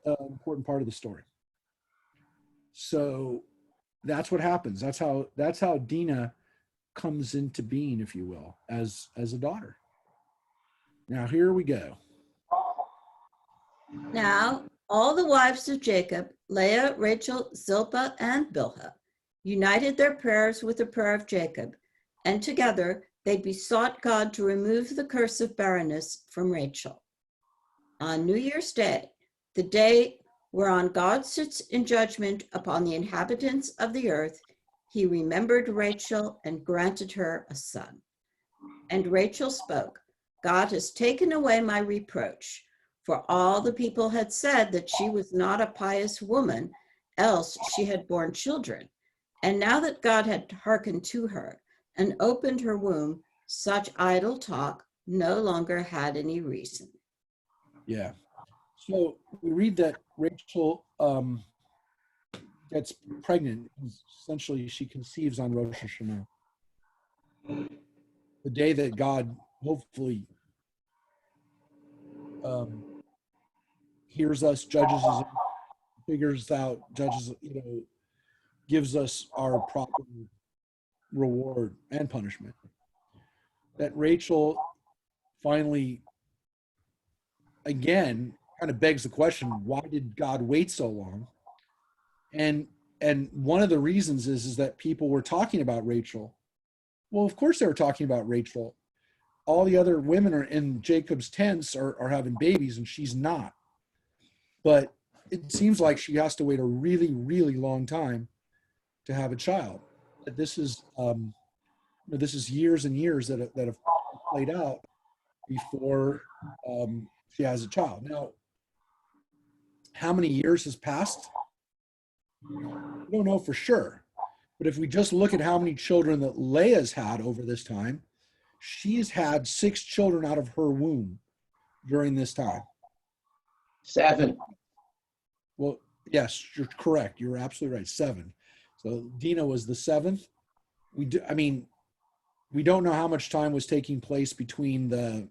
an important part of the story. So that's what happens. That's how Dinah comes into being, if you will, as a daughter. Now here we go. Now, all the wives of Jacob, Leah, Rachel, Zilpah, and Bilhah, united their prayers with the prayer of Jacob, and together they besought God to remove the curse of barrenness from Rachel. On New Year's Day, the day whereon God sits in judgment upon the inhabitants of the earth, he remembered Rachel and granted her a son. And Rachel spoke, God has taken away my reproach, for all the people had said that she was not a pious woman, else she had borne children. And now that God had hearkened to her and opened her womb, such idle talk no longer had any reason. Yeah. So we read that Rachel gets pregnant. Essentially, she conceives on Rosh Hashanah, the day that God hopefully hears us, judges us, figures out, judges, gives us our proper reward and punishment. That Rachel finally, again, kind of begs the question, why did God wait so long? And one of the reasons is that people were talking about Rachel. Well, of course they were talking about Rachel. All the other women are in Jacob's tents are having babies and she's not. But it seems like she has to wait a really, really long time to have a child. This is years and years that have played out before she has a child. Now, how many years has passed? We don't know for sure. But if we just look at how many children that Leah's had over this time, she's had 6 children out of her womb during this time. 7. Well, yes, you're correct. You're absolutely right. 7. So Dinah was the 7th. We don't know how much time was taking place between the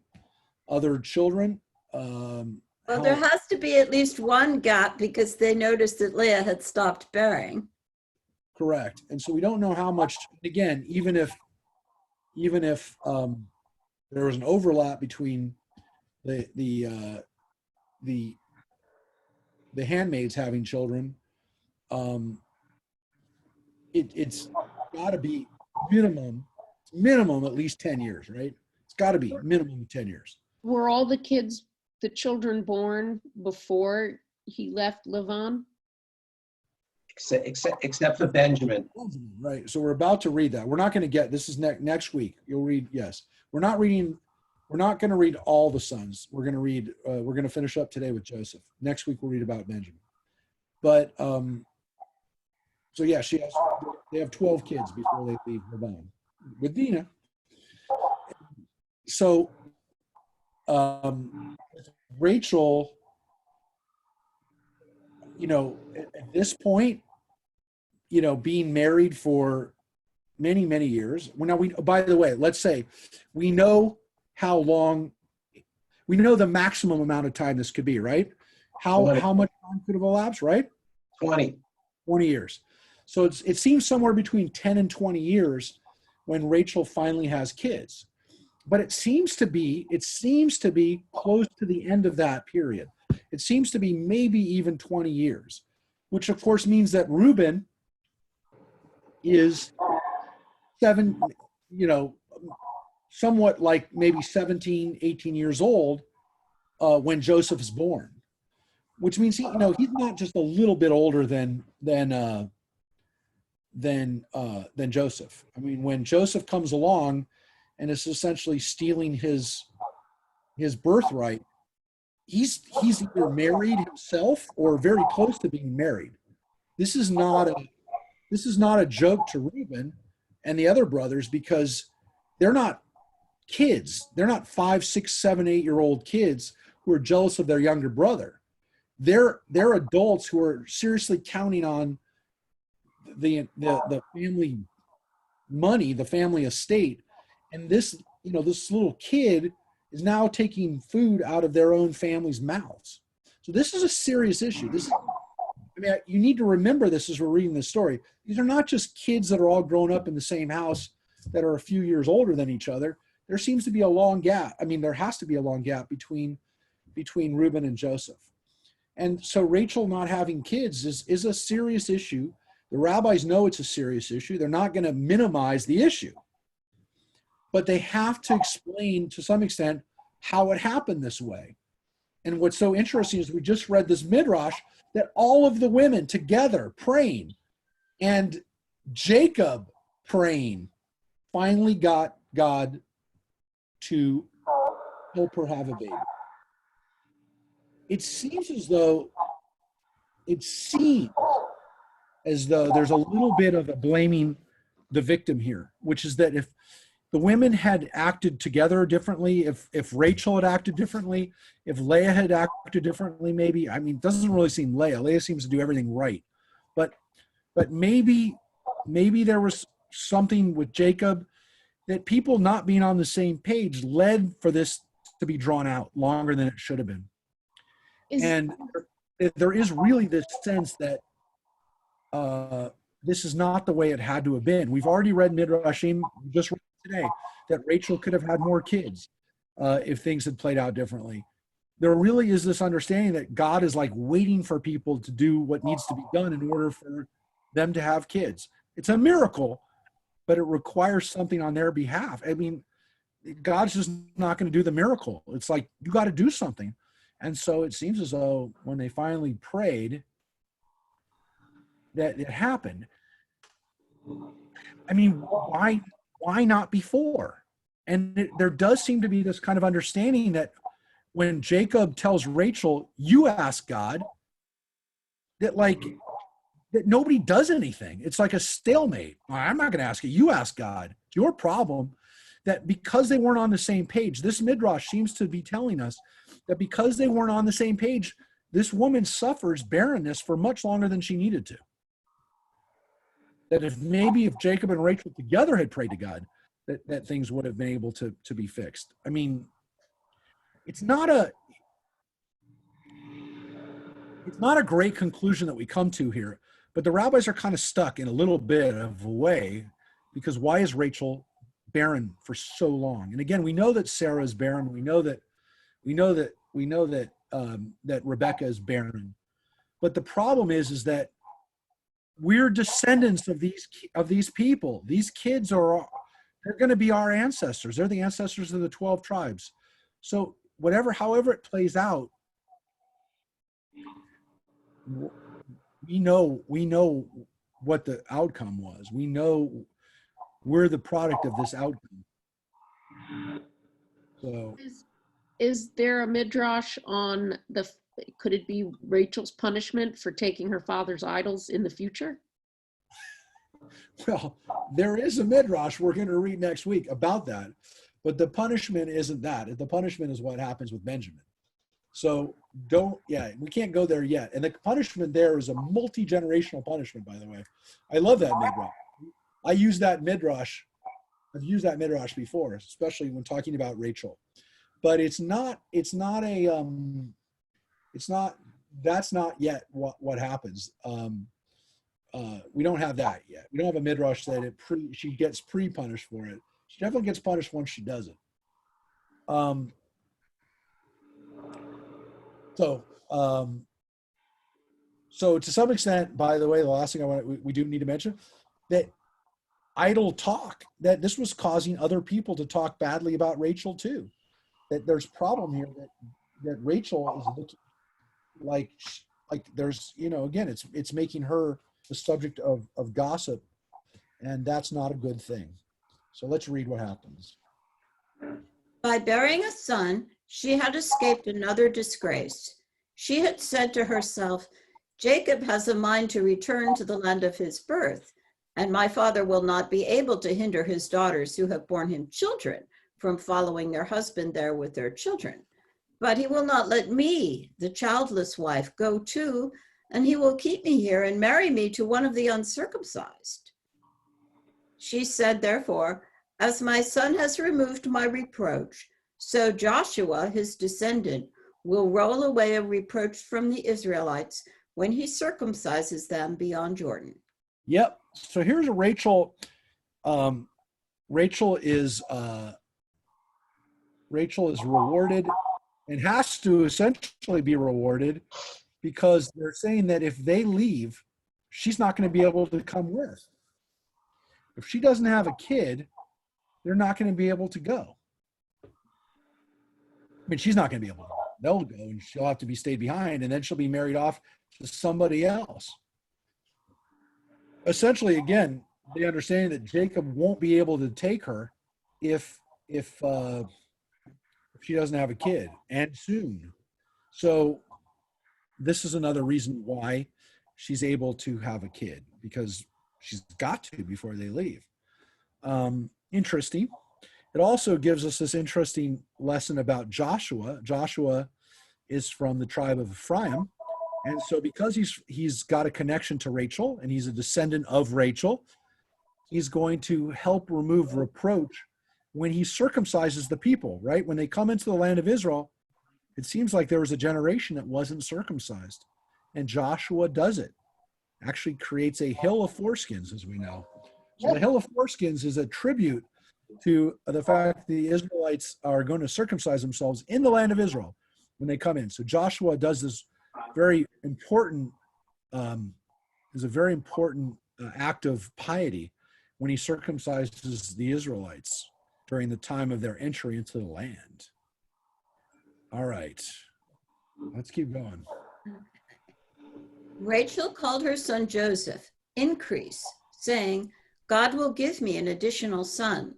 other children. Well, there has to be at least one gap because they noticed that Leah had stopped bearing. Correct. And so we don't know how much, again, even if there was an overlap between the handmaids having children it's got to be minimum at least 10 years, right? It's got to be minimum 10 years. Were all the children born before he left Levon? Except for Benjamin. Right. So we're about to read that. We're not going to get, this is next week. You'll read, yes. We're not going to read all the sons. We're going to finish up today with Joseph. Next week we'll read about Benjamin. But, so yeah, they have 12 kids before they leave Levon with Dinah. So, Rachel, at this point, being married for many, many years. Well, now by the way, let's say we know how long, we know the maximum amount of time this could be, right? How much time could have elapsed, right? 20 years. So it seems somewhere between 10 and 20 years when Rachel finally has kids. But it seems to be close to the end of that period. It seems to be maybe even 20 years, which of course means that Reuben is somewhat like maybe 17, 18 years old when Joseph is born, which means he's not just a little bit older than Joseph. I mean, when Joseph comes along and is essentially stealing his birthright, he's either married himself or very close to being married. This is not a joke to Reuben and the other brothers, because they're not kids. They're not 5, 6, 7, 8-year-old kids who are jealous of their younger brother. They're adults who are seriously counting on the family money, the family estate, and this little kid is now taking food out of their own family's mouths. So this is a serious issue. You need to remember this as we're reading this story. These are not just kids that are all grown up in the same house that are a few years older than each other. There seems to be a long gap. I mean, there has to be a long gap between Reuben and Joseph. And so Rachel not having kids is a serious issue. The rabbis know it's a serious issue. They're not going to minimize the issue, but they have to explain to some extent how it happened this way. And what's so interesting is we just read this Midrash that all of the women together praying and Jacob praying finally got God to help her have a baby. It seems as though there's a little bit of a blaming the victim here, which is that if the women had acted together differently, if Rachel had acted differently, if Leah had acted differently, maybe, I mean, it doesn't really seem Leah. Leah seems to do everything right. But maybe there was something with Jacob that people not being on the same page led for this to be drawn out longer than it should have been. And there is really this sense that this is not the way it had to have been. We've already read Midrashim, just read today, that Rachel could have had more kids if things had played out differently. There really is this understanding that God is like waiting for people to do what needs to be done in order for them to have kids. It's a miracle, but it requires something on their behalf. I mean, God's just not going to do the miracle. It's like, you got to do something. And so it seems as though when they finally prayed, that it happened. I mean, why not before? And there does seem to be this kind of understanding that when Jacob tells Rachel, you ask God, that nobody does anything. It's like a stalemate. I'm not going to ask you. You ask God. It's your problem. That because they weren't on the same page, this Midrash seems to be telling us that because they weren't on the same page, this woman suffers barrenness for much longer than she needed to. That if Jacob and Rachel together had prayed to God, that things would have been able to be fixed. I mean, it's not a great conclusion that we come to here, but the rabbis are kind of stuck in a little bit of a way, because why is Rachel barren for so long? And again, we know that Sarah is barren. We know that Rebecca is barren. But the problem is that we're descendants of these people. These kids they're going to be our ancestors. They're the ancestors of the 12 tribes. So however it plays out, we know what the outcome was. We know we're the product of this outcome. So is there a midrash on could it be Rachel's punishment for taking her father's idols in the future? Well, there is a midrash we're going to read next week about that, but the punishment isn't that. The punishment is what happens with Benjamin. So we can't go there yet. And the punishment there is a multi-generational punishment, by the way. I love that midrash. I've used that midrash before, especially when talking about Rachel. But that's not yet what happens. We don't have that yet. We don't have a midrash that she gets pre-punished for it. She definitely gets punished once she does it. So to some extent, by the way, the last thing we do need to mention, that idle talk, that this was causing other people to talk badly about Rachel too. That there's a problem here that Rachel is looking like there's, again, it's making her the subject of gossip, and that's not a good thing. So let's read what happens. By bearing a son, she had escaped another disgrace. She had said to herself, Jacob has a mind to return to the land of his birth, and my father will not be able to hinder his daughters who have borne him children from following their husband there with their children. But he will not let me, the childless wife, go too, and he will keep me here and marry me to one of the uncircumcised. She said, therefore, as my son has removed my reproach, so Joshua, his descendant, will roll away a reproach from the Israelites when he circumcises them beyond Jordan. Yep. So here's Rachel. Rachel is rewarded and has to essentially be rewarded, because they're saying that if they leave, she's not going to be able to come with. If she doesn't have a kid, they're not going to be able to go. I mean, she's not going to be able to go. They'll go, and she'll have to be stayed behind, and then she'll be married off to somebody else. Essentially, again, they understand that Jacob won't be able to take her if she doesn't have a kid, and soon. So this is another reason why she's able to have a kid, because she's got to before they leave. Interesting. It also gives us this interesting lesson about Joshua. Joshua is from the tribe of Ephraim. And so because he's got a connection to Rachel, and he's a descendant of Rachel, he's going to help remove reproach when he circumcises the people, right? When they come into the land of Israel, it seems like there was a generation that wasn't circumcised. And Joshua does it. Actually creates a hill of foreskins, as we know. So the hill of foreskins is a tribute to the fact that the Israelites are going to circumcise themselves in the land of Israel when they come in. So Joshua does this very important, act of piety when he circumcises the Israelites during the time of their entry into the land. All right, let's keep going. Rachel called her son Joseph, Increase, saying, God will give me an additional son.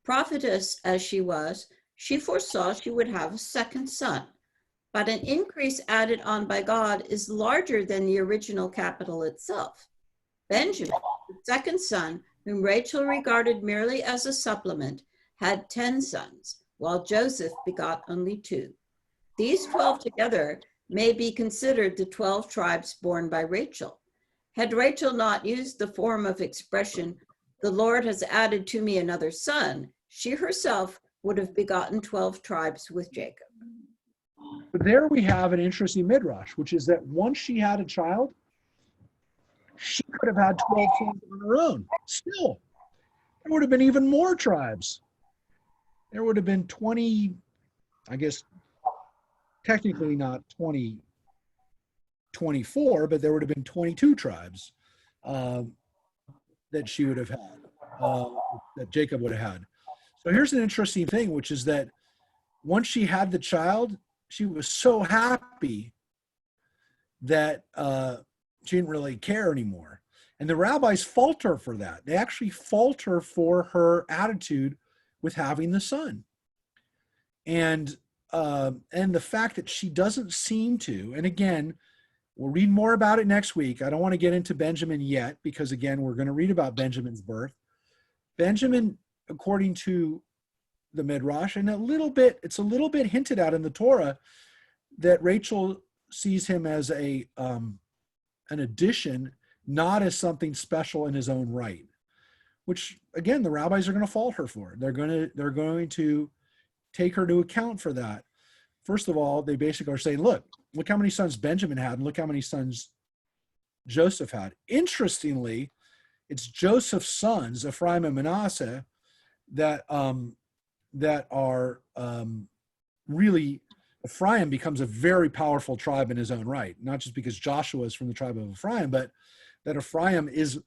Prophetess as she was, she foresaw she would have a second son. But an increase added on by God is larger than the original capital itself. Benjamin, the second son, whom Rachel regarded merely as a supplement, had 10 sons, while Joseph begot only 2. These 12 together may be considered the 12 tribes born by Rachel. Had Rachel not used the form of expression, the Lord has added to me another son, she herself would have begotten 12 tribes with Jacob. But there we have an interesting midrash, which is that once she had a child, she could have had 12 sons on her own. Still, there would have been even more tribes. There would have been 20, I guess, technically not 24, but there would have been 22 tribes. um, that she would have had, that Jacob would have had. So here's an interesting thing, which is that once she had the child, she was so happy that she didn't really care anymore. And the rabbis fault her for that. They actually fault her for her attitude with having the son. And the fact that she doesn't seem to, and again, we'll read more about it next week. I don't want to get into Benjamin yet, because again, we're going to read about Benjamin's birth. Benjamin, according to the Midrash, and it's a little bit hinted at in the Torah, that Rachel sees him as an addition, not as something special in his own right, which again, the rabbis are going to fault her for. They're going to take her to account for that. First of all, they basically are saying, look how many sons Benjamin had, and look how many sons Joseph had. Interestingly, it's Joseph's sons, Ephraim and Manasseh, that are really, Ephraim becomes a very powerful tribe in his own right, not just because Joshua is from the tribe of Ephraim, but that Ephraim is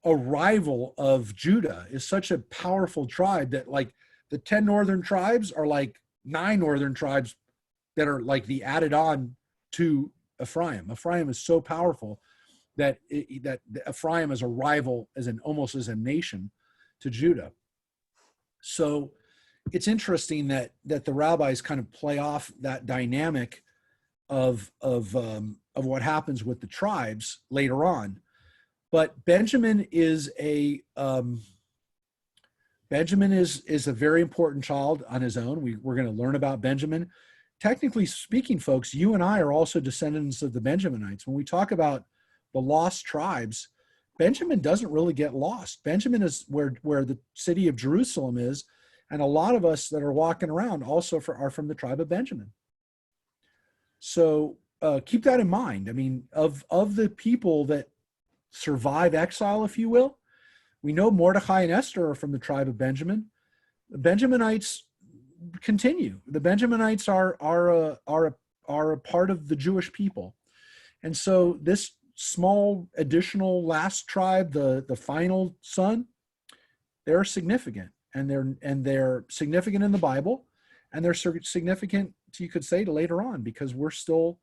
a rival of Judah, is such a powerful tribe that like the 10 northern tribes are like 9 northern tribes that are like the added on to Ephraim. Ephraim is so powerful that that Ephraim is a rival, almost as a nation, to Judah. So it's interesting that the rabbis kind of play off that dynamic of what happens with the tribes later on. But Benjamin is a very important child on his own. We're going to learn about Benjamin. Technically speaking, folks, you and I are also descendants of the Benjaminites. When we talk about the lost tribes, Benjamin doesn't really get lost. Benjamin is where the city of Jerusalem is, and a lot of us that are walking around also are from the tribe of Benjamin. So keep that in mind. I mean, of the people that survive exile, if you will, we know Mordecai and Esther are from the tribe of Benjamin. The Benjaminites continue. The Benjaminites are a part of the Jewish people, and so this small additional last tribe, the final son, they're significant, and they're significant in the Bible, and they're significant, you could say, to later on, because we're still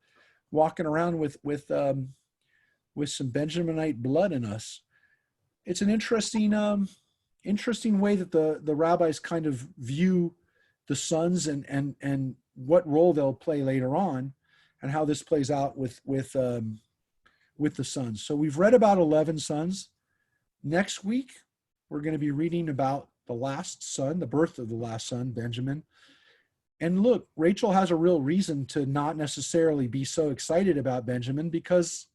walking around with some Benjaminite blood in us. It's an interesting way that the rabbis kind of view the sons and what role they'll play later on, and how this plays out with the sons. So we've read about 11 sons. Next week, we're going to be reading about the last son, the birth of the last son, Benjamin. And look, Rachel has a real reason to not necessarily be so excited about Benjamin, because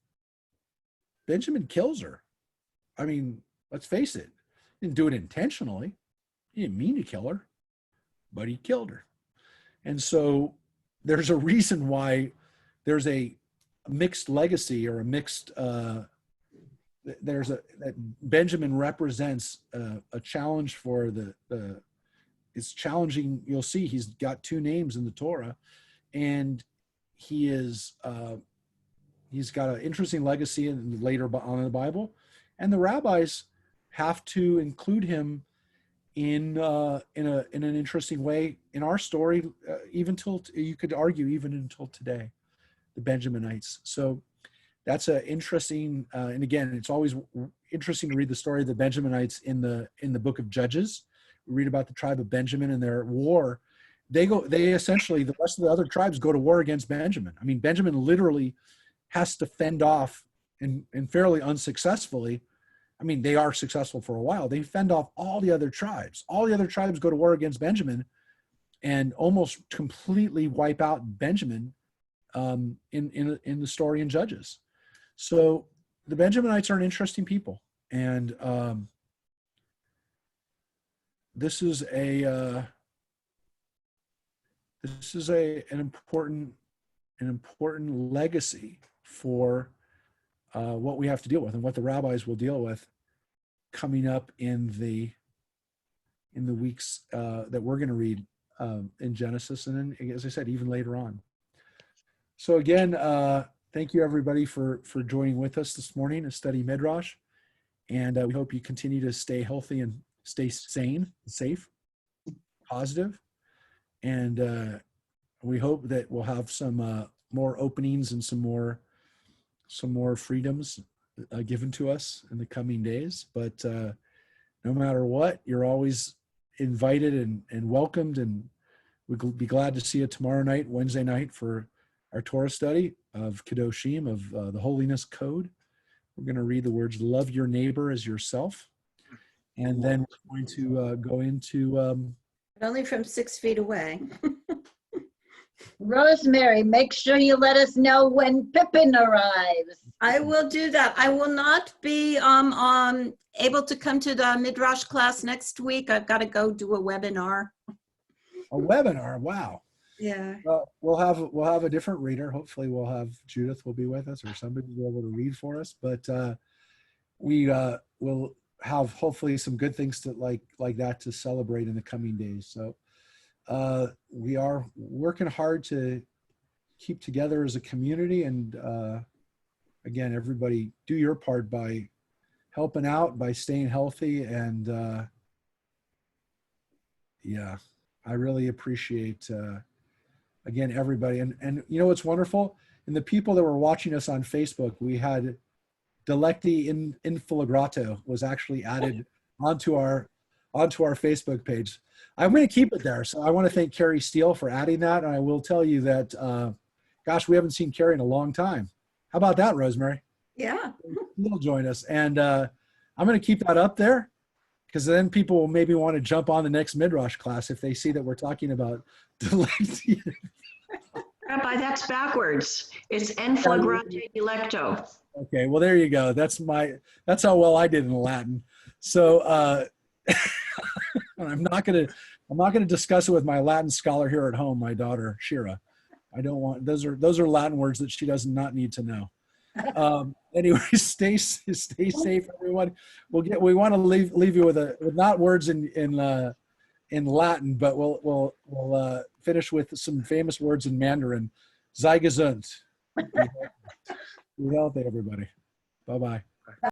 Benjamin kills her. I mean, let's face it, he didn't do it intentionally. He didn't mean to kill her, but he killed her. And so there's a reason why there's a mixed legacy, or a mixed, that Benjamin represents a challenge for it's challenging. You'll see he's got 2 names in the Torah, and he's got an interesting legacy later on in the Bible, and the rabbis have to include him in an interesting way in our story, even till, you could argue, even until today, the Benjaminites. So that's a interesting, and again, it's always interesting to read the story of the Benjaminites in the book of Judges. We read about the tribe of Benjamin and their war. They essentially, the rest of the other tribes go to war against Benjamin. I mean, Benjamin literally has to fend off, and fairly unsuccessfully. I mean, they are successful for a while. They fend off all the other tribes. All the other tribes go to war against Benjamin and almost completely wipe out Benjamin in the story in Judges. So the Benjaminites are an interesting people, and this is an important legacy for what we have to deal with, and what the rabbis will deal with coming up in the weeks that we're going to read in Genesis, and then, as I said, even later on. So again, thank you everybody for joining with us this morning to study Midrash. And we hope you continue to stay healthy and stay sane, safe, positive. And we hope that we'll have some more openings and some more freedoms given to us in the coming days. But no matter what, you're always invited and welcomed, and we'll be glad to see you tomorrow night, Wednesday night, for our Torah study of Kedoshim, of the Holiness Code. We're going to read the words, love your neighbor as yourself. And then we're going to go into... Only from 6 feet away. Rosemary, make sure you let us know when Pippin arrives. I will do that. I will not be able to come to the Midrash class next week. I've got to go do a webinar. A webinar, wow. Yeah. We'll have a different reader. Hopefully we'll have Judith will be with us, or somebody will be able to read for us. But we will have hopefully some good things to like that to celebrate in the coming days. So we are working hard to keep together as a community, and again, everybody do your part by helping out, by staying healthy, and yeah, I really appreciate again everybody, and you know what's wonderful, and the people that were watching us on Facebook, we had Delecti in Infiligrato was actually added onto our Facebook page. I'm going to keep it there. So I want to thank Carrie Steele for adding that. And I will tell you that, gosh, we haven't seen Carrie in a long time. How about that, Rosemary? Yeah. She'll join us. And I'm going to keep that up there, because then people will maybe want to jump on the next Midrash class if they see that we're talking about Delecti. Rabbi, that's backwards. It's en flagrante delicto. Okay, well, there you go. That's how well I did in Latin. So I'm not gonna discuss it with my Latin scholar here at home, my daughter Shira. I don't want those are Latin words that she does not need to know. Anyway, stay safe, everyone. We want to leave you with not words in Latin, but we'll finish with some famous words in Mandarin. Sei gesund. Be healthy, everybody. Bye-bye.